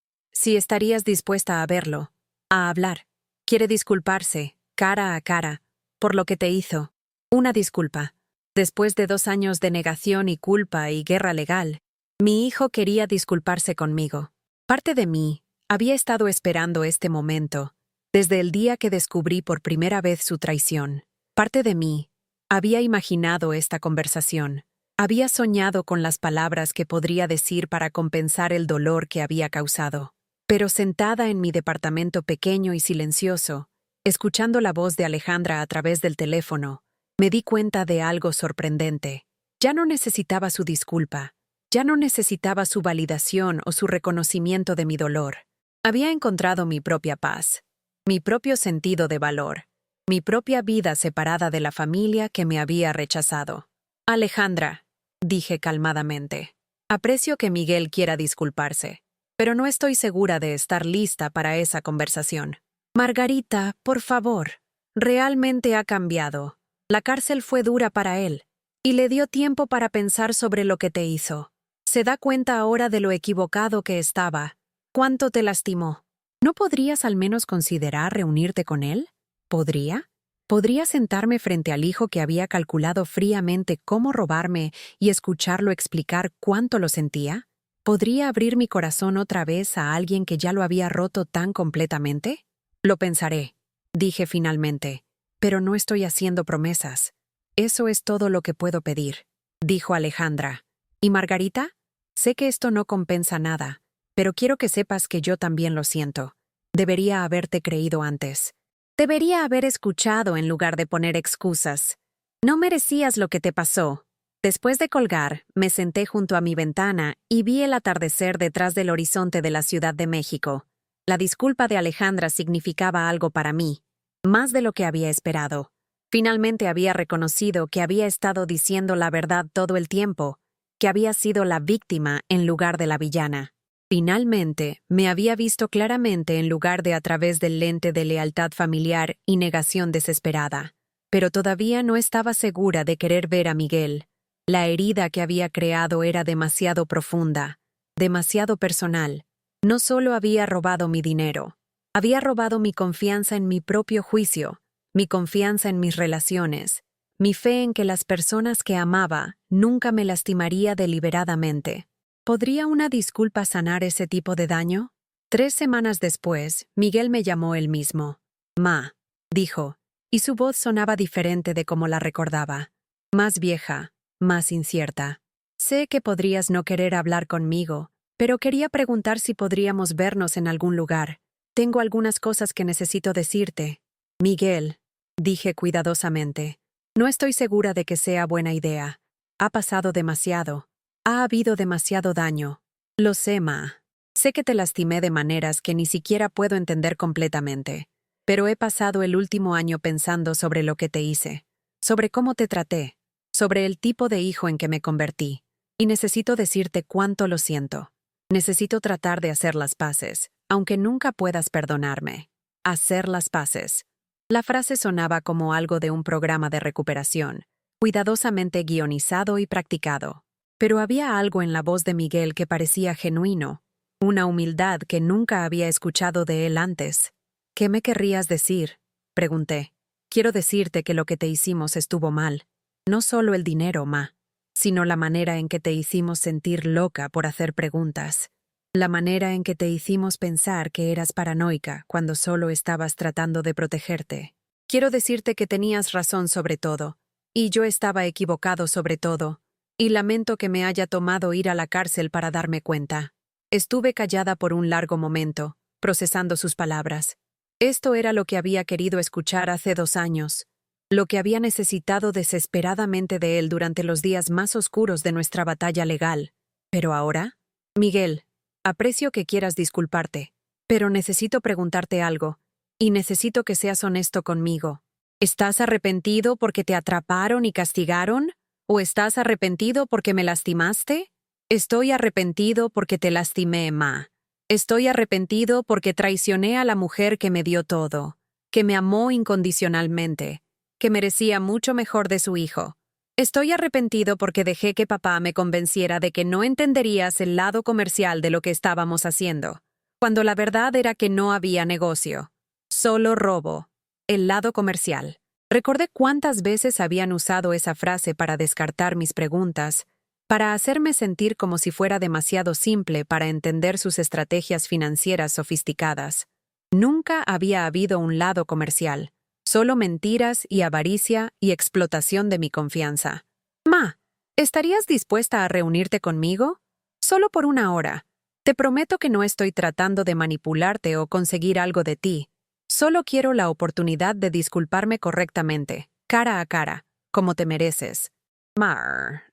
estarías dispuesta a verlo, a hablar. Quiere disculparse, cara a cara, por lo que te hizo. Una disculpa. Después de 2 años de negación y culpa y guerra legal, mi hijo quería disculparse conmigo. Parte de mí había estado esperando este momento, desde el día que descubrí por primera vez su traición. Parte de mí había imaginado esta conversación. Había soñado con las palabras que podría decir para compensar el dolor que había causado. Pero sentada en mi departamento pequeño y silencioso, escuchando la voz de Alejandra a través del teléfono, me di cuenta de algo sorprendente. Ya no necesitaba su disculpa. Ya no necesitaba su validación o su reconocimiento de mi dolor. Había encontrado mi propia paz, mi propio sentido de valor, mi propia vida separada de la familia que me había rechazado. Alejandra, dije calmadamente, aprecio que Miguel quiera disculparse, pero no estoy segura de estar lista para esa conversación. Margarita, por favor, realmente ha cambiado. La cárcel fue dura para él, y le dio tiempo para pensar sobre lo que te hizo. Se da cuenta ahora de lo equivocado que estaba. ¿Cuánto te lastimó? ¿No podrías al menos considerar reunirte con él? ¿Podría? ¿Podría sentarme frente al hijo que había calculado fríamente cómo robarme y escucharlo explicar cuánto lo sentía? ¿Podría abrir mi corazón otra vez a alguien que ya lo había roto tan completamente? Lo pensaré, dije finalmente, pero no estoy haciendo promesas. Eso es todo lo que puedo pedir, dijo Alejandra. ¿Y Margarita? Sé que esto no compensa nada, pero quiero que sepas que yo también lo siento. Debería haberte creído antes. Debería haber escuchado en lugar de poner excusas. No merecías lo que te pasó. Después de colgar, me senté junto a mi ventana y vi el atardecer detrás del horizonte de la Ciudad de México. La disculpa de Alejandra significaba algo para mí, más de lo que había esperado. Finalmente había reconocido que había estado diciendo la verdad todo el tiempo, que había sido la víctima en lugar de la villana. Finalmente, me había visto claramente en lugar de a través del lente de lealtad familiar y negación desesperada. Pero todavía no estaba segura de querer ver a Miguel. La herida que había creado era demasiado profunda, demasiado personal. No solo había robado mi dinero, había robado mi confianza en mi propio juicio, mi confianza en mis relaciones, mi fe en que las personas que amaba nunca me lastimaría deliberadamente. ¿Podría una disculpa sanar ese tipo de daño? 3 semanas después, Miguel me llamó él mismo. Ma, dijo, y su voz sonaba diferente de como la recordaba. Más vieja, más incierta. Sé que podrías no querer hablar conmigo, pero quería preguntar si podríamos vernos en algún lugar. Tengo algunas cosas que necesito decirte. Miguel, dije cuidadosamente, no estoy segura de que sea buena idea. Ha pasado demasiado. Ha habido demasiado daño. Lo sé, Ma. Sé que te lastimé de maneras que ni siquiera puedo entender completamente, pero he pasado el último año pensando sobre lo que te hice, sobre cómo te traté, sobre el tipo de hijo en que me convertí, y necesito decirte cuánto lo siento. Necesito tratar de hacer las paces, aunque nunca puedas perdonarme. Hacer las paces. La frase sonaba como algo de un programa de recuperación, cuidadosamente guionizado y practicado. Pero había algo en la voz de Miguel que parecía genuino, una humildad que nunca había escuchado de él antes. ¿Qué me querrías decir?, pregunté. Quiero decirte que lo que te hicimos estuvo mal. No solo el dinero, Ma, sino la manera en que te hicimos sentir loca por hacer preguntas. La manera en que te hicimos pensar que eras paranoica cuando solo estabas tratando de protegerte. Quiero decirte que tenías razón sobre todo, y yo estaba equivocado sobre todo, y lamento que me haya tomado ir a la cárcel para darme cuenta. Estuve callada por un largo momento, procesando sus palabras. Esto era lo que había querido escuchar hace 2 años, lo que había necesitado desesperadamente de él durante los días más oscuros de nuestra batalla legal. Pero ahora, Miguel, aprecio que quieras disculparte, pero necesito preguntarte algo, y necesito que seas honesto conmigo. ¿Estás arrepentido porque te atraparon y castigaron? ¿O estás arrepentido porque me lastimaste? Estoy arrepentido porque te lastimé, Ma. Estoy arrepentido porque traicioné a la mujer que me dio todo, que me amó incondicionalmente, que merecía mucho mejor de su hijo. Estoy arrepentido porque dejé que papá me convenciera de que no entenderías el lado comercial de lo que estábamos haciendo, cuando la verdad era que no había negocio, solo robo, el lado comercial. Recordé cuántas veces habían usado esa frase para descartar mis preguntas, para hacerme sentir como si fuera demasiado simple para entender sus estrategias financieras sofisticadas. Nunca había habido un lado comercial, solo mentiras y avaricia y explotación de mi confianza. Ma, ¿estarías dispuesta a reunirte conmigo? Solo por 1 hora. Te prometo que no estoy tratando de manipularte o conseguir algo de ti. Solo quiero la oportunidad de disculparme correctamente, cara a cara, como te mereces.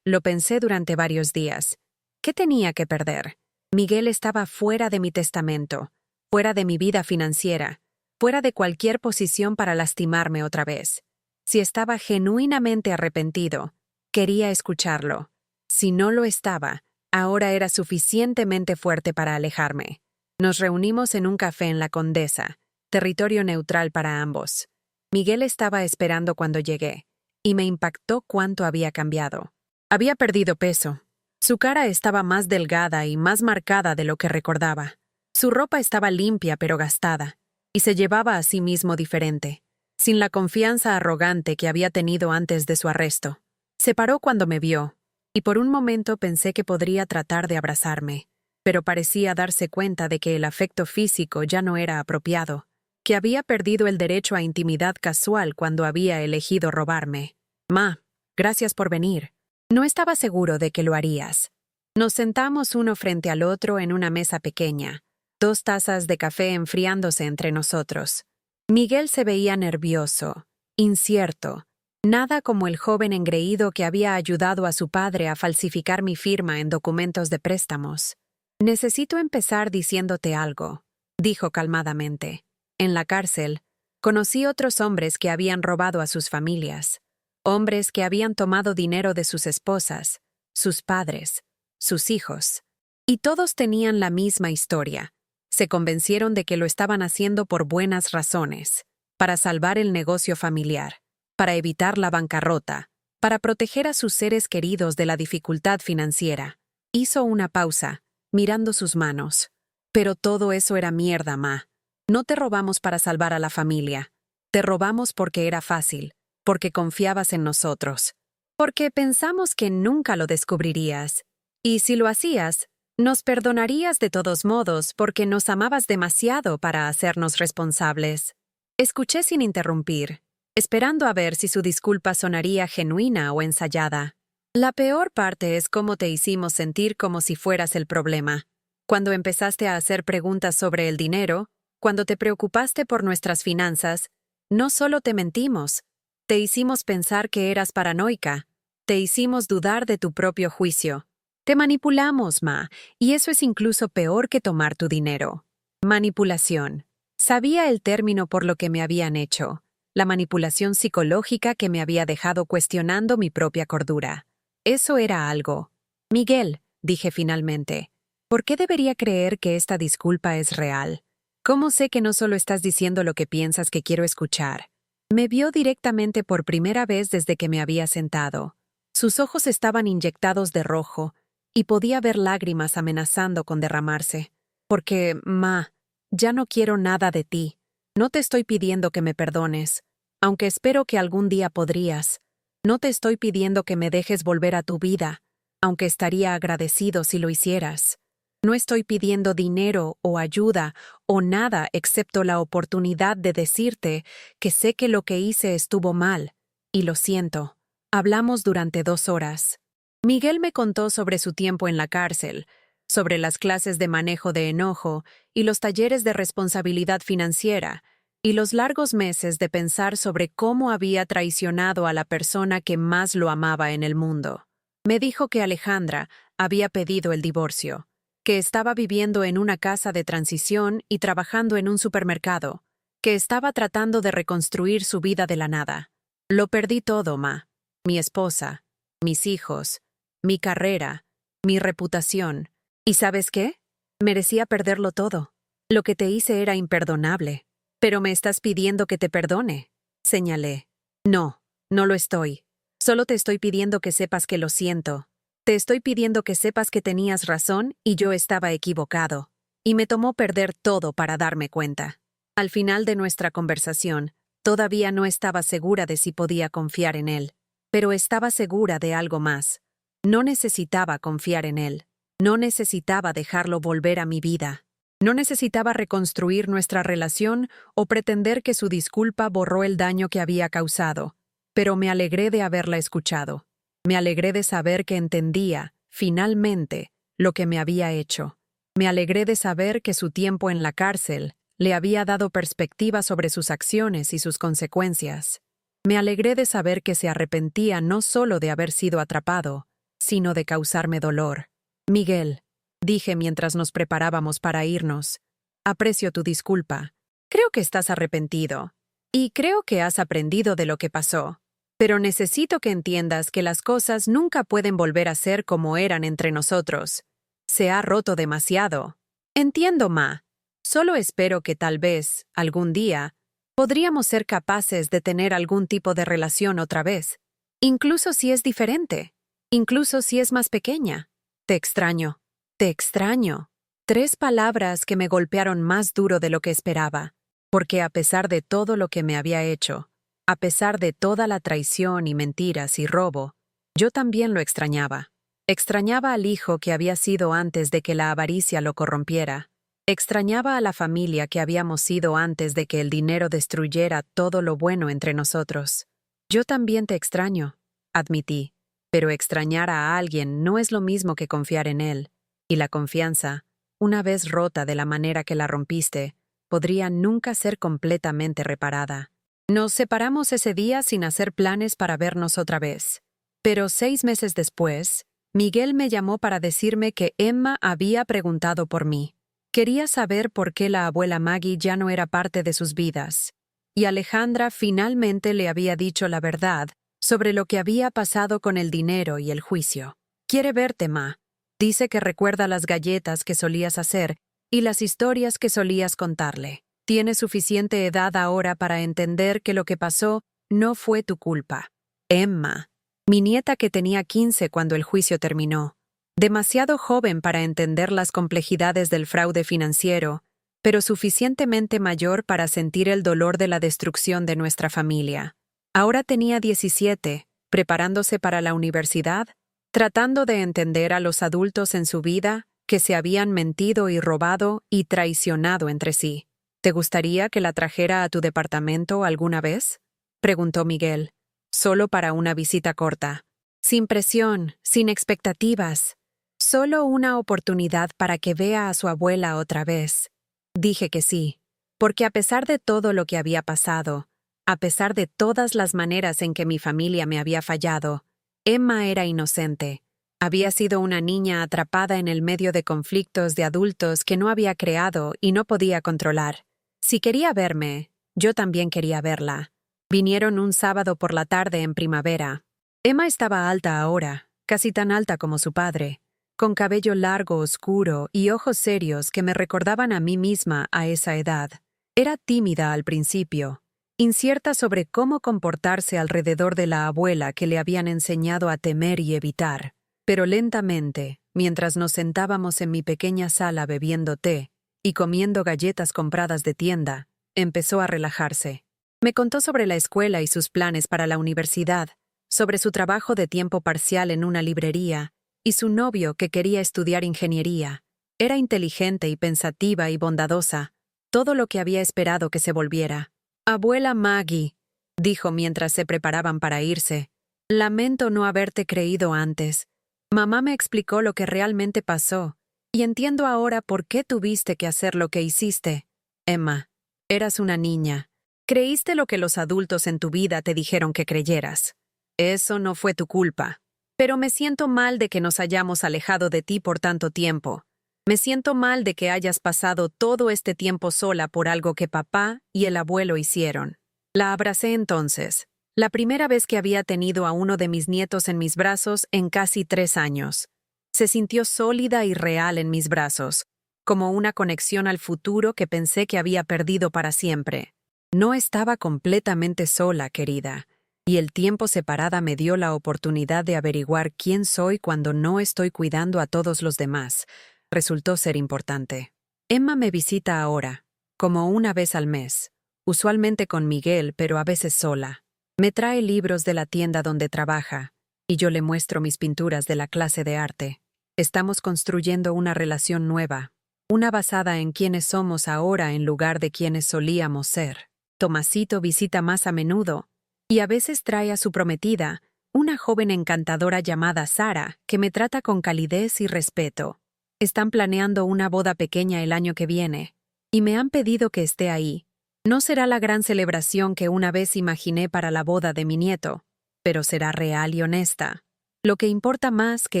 Lo pensé durante varios días. ¿Qué tenía que perder? Miguel estaba fuera de mi testamento, fuera de mi vida financiera, fuera de cualquier posición para lastimarme otra vez. Si estaba genuinamente arrepentido, quería escucharlo. Si no lo estaba, ahora era suficientemente fuerte para alejarme. Nos reunimos en un café en La Condesa, territorio neutral para ambos. Miguel estaba esperando cuando llegué, y me impactó cuánto había cambiado. Había perdido peso. Su cara estaba más delgada y más marcada de lo que recordaba. Su ropa estaba limpia pero gastada, y se llevaba a sí mismo diferente, sin la confianza arrogante que había tenido antes de su arresto. Se paró cuando me vio, y por un momento pensé que podría tratar de abrazarme, pero parecía darse cuenta de que el afecto físico ya no era apropiado, que había perdido el derecho a intimidad casual cuando había elegido robarme. Ma, gracias por venir. No estaba seguro de que lo harías. Nos sentamos uno frente al otro en una mesa pequeña, 2 tazas de café enfriándose entre nosotros. Miguel se veía nervioso, incierto, nada como el joven engreído que había ayudado a su padre a falsificar mi firma en documentos de préstamos. Necesito empezar diciéndote algo, dijo calmadamente. En la cárcel, conocí otros hombres que habían robado a sus familias. Hombres que habían tomado dinero de sus esposas, sus padres, sus hijos. Y todos tenían la misma historia. Se convencieron de que lo estaban haciendo por buenas razones, para salvar el negocio familiar, para evitar la bancarrota, para proteger a sus seres queridos de la dificultad financiera. Hizo una pausa, mirando sus manos. Pero todo eso era mierda, Ma. No te robamos para salvar a la familia. Te robamos porque era fácil, porque confiabas en nosotros, porque pensamos que nunca lo descubrirías. Y si lo hacías, nos perdonarías de todos modos porque nos amabas demasiado para hacernos responsables. Escuché sin interrumpir, esperando a ver si su disculpa sonaría genuina o ensayada. La peor parte es cómo te hicimos sentir como si fueras el problema. Cuando empezaste a hacer preguntas sobre el dinero, cuando te preocupaste por nuestras finanzas, no solo te mentimos, te hicimos pensar que eras paranoica, te hicimos dudar de tu propio juicio. Te manipulamos, Ma, y eso es incluso peor que tomar tu dinero. Manipulación. Sabía el término por lo que me habían hecho, la manipulación psicológica que me había dejado cuestionando mi propia cordura. Eso era algo. Miguel, dije finalmente, ¿por qué debería creer que esta disculpa es real? ¿Cómo sé que no solo estás diciendo lo que piensas que quiero escuchar? Me vio directamente por primera vez desde que me había sentado. Sus ojos estaban inyectados de rojo y podía ver lágrimas amenazando con derramarse. Porque, Ma, ya no quiero nada de ti. No te estoy pidiendo que me perdones, aunque espero que algún día podrías. No te estoy pidiendo que me dejes volver a tu vida, aunque estaría agradecido si lo hicieras. No estoy pidiendo dinero o ayuda o nada excepto la oportunidad de decirte que sé que lo que hice estuvo mal, y lo siento. Hablamos durante 2 horas. Miguel me contó sobre su tiempo en la cárcel, sobre las clases de manejo de enojo y los talleres de responsabilidad financiera, y los largos meses de pensar sobre cómo había traicionado a la persona que más lo amaba en el mundo. Me dijo que Alejandra había pedido el divorcio, que estaba viviendo en una casa de transición y trabajando en un supermercado, que estaba tratando de reconstruir su vida de la nada. Lo perdí todo, Ma. Mi esposa, mis hijos, mi carrera, mi reputación. ¿Y sabes qué? Merecía perderlo todo. Lo que te hice era imperdonable. Pero me estás pidiendo que te perdone, señalé. No, no lo estoy. Solo te estoy pidiendo que sepas que lo siento. Te estoy pidiendo que sepas que tenías razón y yo estaba equivocado. Y me tomó perder todo para darme cuenta. Al final de nuestra conversación, todavía no estaba segura de si podía confiar en él. Pero estaba segura de algo más. No necesitaba confiar en él. No necesitaba dejarlo volver a mi vida. No necesitaba reconstruir nuestra relación o pretender que su disculpa borró el daño que había causado. Pero me alegré de haberla escuchado. Me alegré de saber que entendía, finalmente, lo que me había hecho. Me alegré de saber que su tiempo en la cárcel le había dado perspectiva sobre sus acciones y sus consecuencias. Me alegré de saber que se arrepentía no solo de haber sido atrapado, sino de causarme dolor. Miguel, dije mientras nos preparábamos para irnos, aprecio tu disculpa. Creo que estás arrepentido. Y creo que has aprendido de lo que pasó. Pero necesito que entiendas que las cosas nunca pueden volver a ser como eran entre nosotros. Se ha roto demasiado. Entiendo, Ma. Solo espero que tal vez, algún día, podríamos ser capaces de tener algún tipo de relación otra vez. Incluso si es diferente. Incluso si es más pequeña. Te extraño. Te extraño. 3 palabras que me golpearon más duro de lo que esperaba. Porque a pesar de todo lo que me había hecho, a pesar de toda la traición y mentiras y robo, yo también lo extrañaba. Extrañaba al hijo que había sido antes de que la avaricia lo corrompiera. Extrañaba a la familia que habíamos sido antes de que el dinero destruyera todo lo bueno entre nosotros. Yo también te extraño, admití, pero extrañar a alguien no es lo mismo que confiar en él, y la confianza, una vez rota de la manera que la rompiste, podría nunca ser completamente reparada. Nos separamos ese día sin hacer planes para vernos otra vez. Pero 6 meses después, Miguel me llamó para decirme que Emma había preguntado por mí. Quería saber por qué la abuela Maggie ya no era parte de sus vidas. Y Alejandra finalmente le había dicho la verdad sobre lo que había pasado con el dinero y el juicio. Quiere verte, Ma. Dice que recuerda las galletas que solías hacer y las historias que solías contarle. Tiene suficiente edad ahora para entender que lo que pasó no fue tu culpa. Emma, mi nieta que tenía 15 cuando el juicio terminó. Demasiado joven para entender las complejidades del fraude financiero, pero suficientemente mayor para sentir el dolor de la destrucción de nuestra familia. Ahora tenía 17, preparándose para la universidad, tratando de entender a los adultos en su vida que se habían mentido y robado y traicionado entre sí. ¿Te gustaría que la trajera a tu departamento alguna vez? Preguntó Miguel, solo para una visita corta. Sin presión, sin expectativas. Solo una oportunidad para que vea a su abuela otra vez. Dije que sí, porque a pesar de todo lo que había pasado, a pesar de todas las maneras en que mi familia me había fallado, Emma era inocente. Había sido una niña atrapada en el medio de conflictos de adultos que no había creado y no podía controlar. Si quería verme, yo también quería verla. Vinieron un sábado por la tarde en primavera. Emma estaba alta ahora, casi tan alta como su padre, con cabello largo oscuro y ojos serios que me recordaban a mí misma a esa edad. Era tímida al principio, incierta sobre cómo comportarse alrededor de la abuela que le habían enseñado a temer y evitar. Pero lentamente, mientras nos sentábamos en mi pequeña sala bebiendo té y comiendo galletas compradas de tienda, empezó a relajarse. Me contó sobre la escuela y sus planes para la universidad, sobre su trabajo de tiempo parcial en una librería y su novio que quería estudiar ingeniería. Era inteligente y pensativa y bondadosa, todo lo que había esperado que se volviera. «Abuela Maggie», dijo mientras se preparaban para irse, «lamento no haberte creído antes. Mamá me explicó lo que realmente pasó, y entiendo ahora por qué tuviste que hacer lo que hiciste. Emma, eras una niña. Creíste lo que los adultos en tu vida te dijeron que creyeras. Eso no fue tu culpa. Pero me siento mal de que nos hayamos alejado de ti por tanto tiempo. Me siento mal de que hayas pasado todo este tiempo sola por algo que papá y el abuelo hicieron». La abracé entonces, la primera vez que había tenido a uno de mis nietos en mis brazos en casi 3 años. Se sintió sólida y real en mis brazos, como una conexión al futuro que pensé que había perdido para siempre. No estaba completamente sola, querida, y el tiempo separada me dio la oportunidad de averiguar quién soy cuando no estoy cuidando a todos los demás. Resultó ser importante. Emma me visita ahora, como una vez al mes, usualmente con Miguel, pero a veces sola. Me trae libros de la tienda donde trabaja, y yo le muestro mis pinturas de la clase de arte. Estamos construyendo una relación nueva, una basada en quienes somos ahora en lugar de quienes solíamos ser. Tomasito visita más a menudo, y a veces trae a su prometida, una joven encantadora llamada Sara, que me trata con calidez y respeto. Están planeando una boda pequeña el año que viene, y me han pedido que esté ahí. No será la gran celebración que una vez imaginé para la boda de mi nieto, pero será real y honesta. Lo que importa más que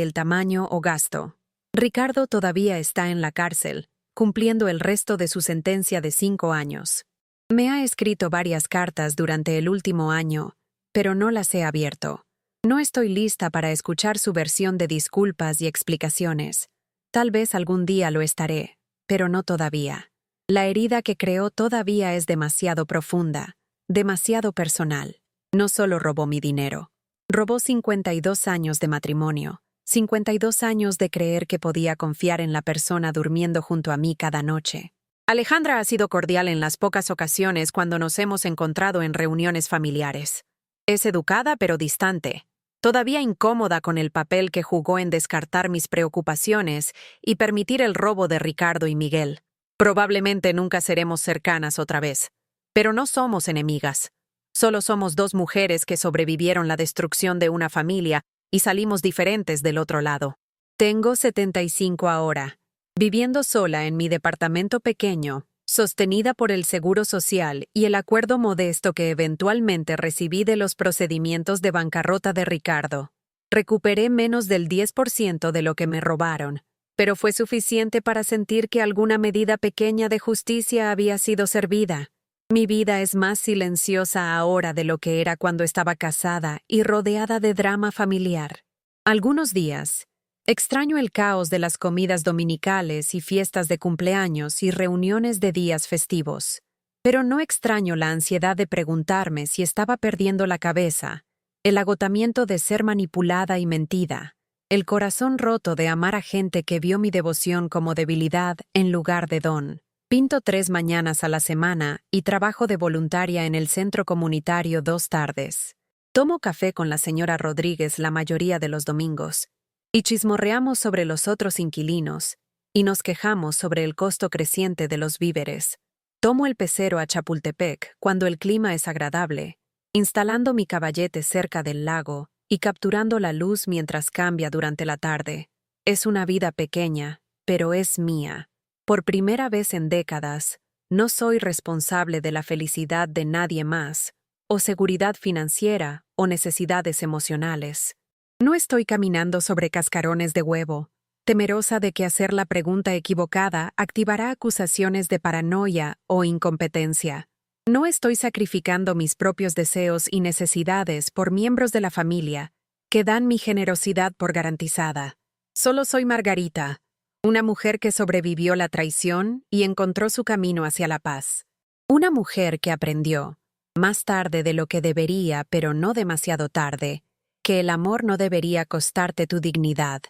el tamaño o gasto. Ricardo todavía está en la cárcel, cumpliendo el resto de su sentencia de 5 años. Me ha escrito varias cartas durante el último año, pero no las he abierto. No estoy lista para escuchar su versión de disculpas y explicaciones. Tal vez algún día lo estaré, pero no todavía. La herida que creó todavía es demasiado profunda, demasiado personal. No solo robó mi dinero. Robó 52 años de matrimonio, 52 años de creer que podía confiar en la persona durmiendo junto a mí cada noche. Alejandra ha sido cordial en las pocas ocasiones cuando nos hemos encontrado en reuniones familiares. Es educada pero distante, todavía incómoda con el papel que jugó en descartar mis preocupaciones y permitir el robo de Ricardo y Miguel. Probablemente nunca seremos cercanas otra vez, pero no somos enemigas. Solo somos 2 mujeres que sobrevivieron la destrucción de una familia y salimos diferentes del otro lado. Tengo 75 ahora, viviendo sola en mi departamento pequeño, sostenida por el Seguro Social y el acuerdo modesto que eventualmente recibí de los procedimientos de bancarrota de Ricardo. Recuperé menos del 10% de lo que me robaron, pero fue suficiente para sentir que alguna medida pequeña de justicia había sido servida. Mi vida es más silenciosa ahora de lo que era cuando estaba casada y rodeada de drama familiar. Algunos días, extraño el caos de las comidas dominicales y fiestas de cumpleaños y reuniones de días festivos. Pero no extraño la ansiedad de preguntarme si estaba perdiendo la cabeza, el agotamiento de ser manipulada y mentida, el corazón roto de amar a gente que vio mi devoción como debilidad en lugar de don. Pinto 3 mañanas a la semana y trabajo de voluntaria en el centro comunitario 2 tardes. Tomo café con la señora Rodríguez la mayoría de los domingos y chismorreamos sobre los otros inquilinos y nos quejamos sobre el costo creciente de los víveres. Tomo el pecero a Chapultepec cuando el clima es agradable, instalando mi caballete cerca del lago y capturando la luz mientras cambia durante la tarde. Es una vida pequeña, pero es mía. Por primera vez en décadas, no soy responsable de la felicidad de nadie más, o seguridad financiera, o necesidades emocionales. No estoy caminando sobre cascarones de huevo, temerosa de que hacer la pregunta equivocada activará acusaciones de paranoia o incompetencia. No estoy sacrificando mis propios deseos y necesidades por miembros de la familia, que dan mi generosidad por garantizada. Solo soy Margarita, una mujer que sobrevivió la traición y encontró su camino hacia la paz. Una mujer que aprendió, más tarde de lo que debería, pero no demasiado tarde, que el amor no debería costarte tu dignidad,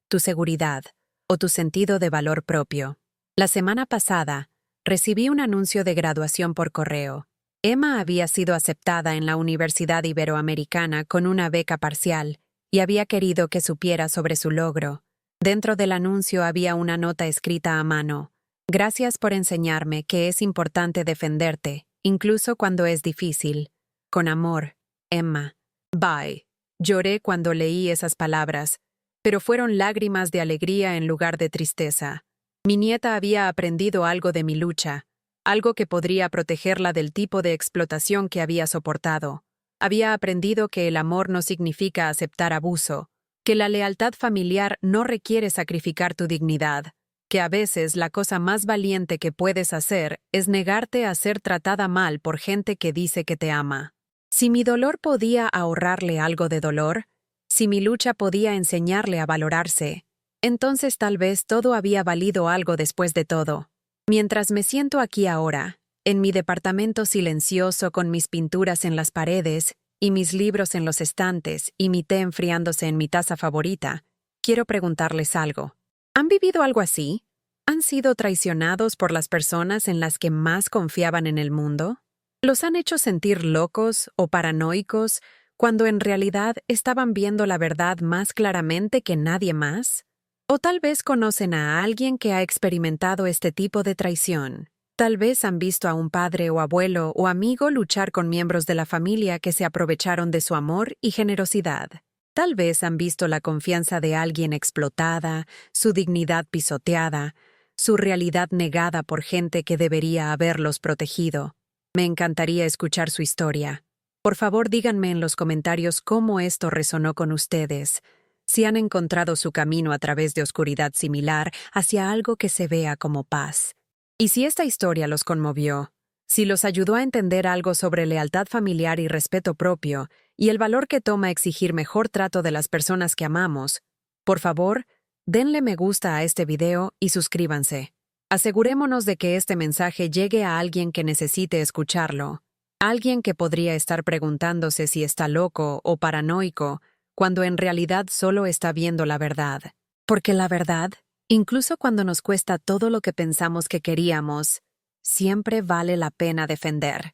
tu seguridad o tu sentido de valor propio. La semana pasada, recibí un anuncio de graduación por correo. Emma había sido aceptada en la Universidad Iberoamericana con una beca parcial y había querido que supiera sobre su logro. Dentro del anuncio había una nota escrita a mano. Gracias por enseñarme que es importante defenderte, incluso cuando es difícil. Con amor, Emma. Bye. Lloré cuando leí esas palabras, pero fueron lágrimas de alegría en lugar de tristeza. Mi nieta había aprendido algo de mi lucha, algo que podría protegerla del tipo de explotación que había soportado. Había aprendido que el amor no significa aceptar abuso, que la lealtad familiar no requiere sacrificar tu dignidad, que a veces la cosa más valiente que puedes hacer es negarte a ser tratada mal por gente que dice que te ama. Si mi dolor podía ahorrarle algo de dolor, si mi lucha podía enseñarle a valorarse, entonces tal vez todo había valido algo después de todo. Mientras me siento aquí ahora, en mi departamento silencioso con mis pinturas en las paredes y mis libros en los estantes y mi té enfriándose en mi taza favorita, quiero preguntarles algo. ¿Han vivido algo así? ¿Han sido traicionados por las personas en las que más confiaban en el mundo? ¿Los han hecho sentir locos o paranoicos cuando en realidad estaban viendo la verdad más claramente que nadie más? O tal vez conocen a alguien que ha experimentado este tipo de traición. Tal vez han visto a un padre o abuelo o amigo luchar con miembros de la familia que se aprovecharon de su amor y generosidad. Tal vez han visto la confianza de alguien explotada, su dignidad pisoteada, su realidad negada por gente que debería haberlos protegido. Me encantaría escuchar su historia. Por favor, díganme en los comentarios cómo esto resonó con ustedes. Si han encontrado su camino a través de oscuridad similar hacia algo que se vea como paz. Y si esta historia los conmovió, si los ayudó a entender algo sobre lealtad familiar y respeto propio, y el valor que toma exigir mejor trato de las personas que amamos, por favor, denle me gusta a este video y suscríbanse. Asegurémonos de que este mensaje llegue a alguien que necesite escucharlo, alguien que podría estar preguntándose si está loco o paranoico, cuando en realidad solo está viendo la verdad. Porque la verdad, incluso cuando nos cuesta todo lo que pensamos que queríamos, siempre vale la pena defender.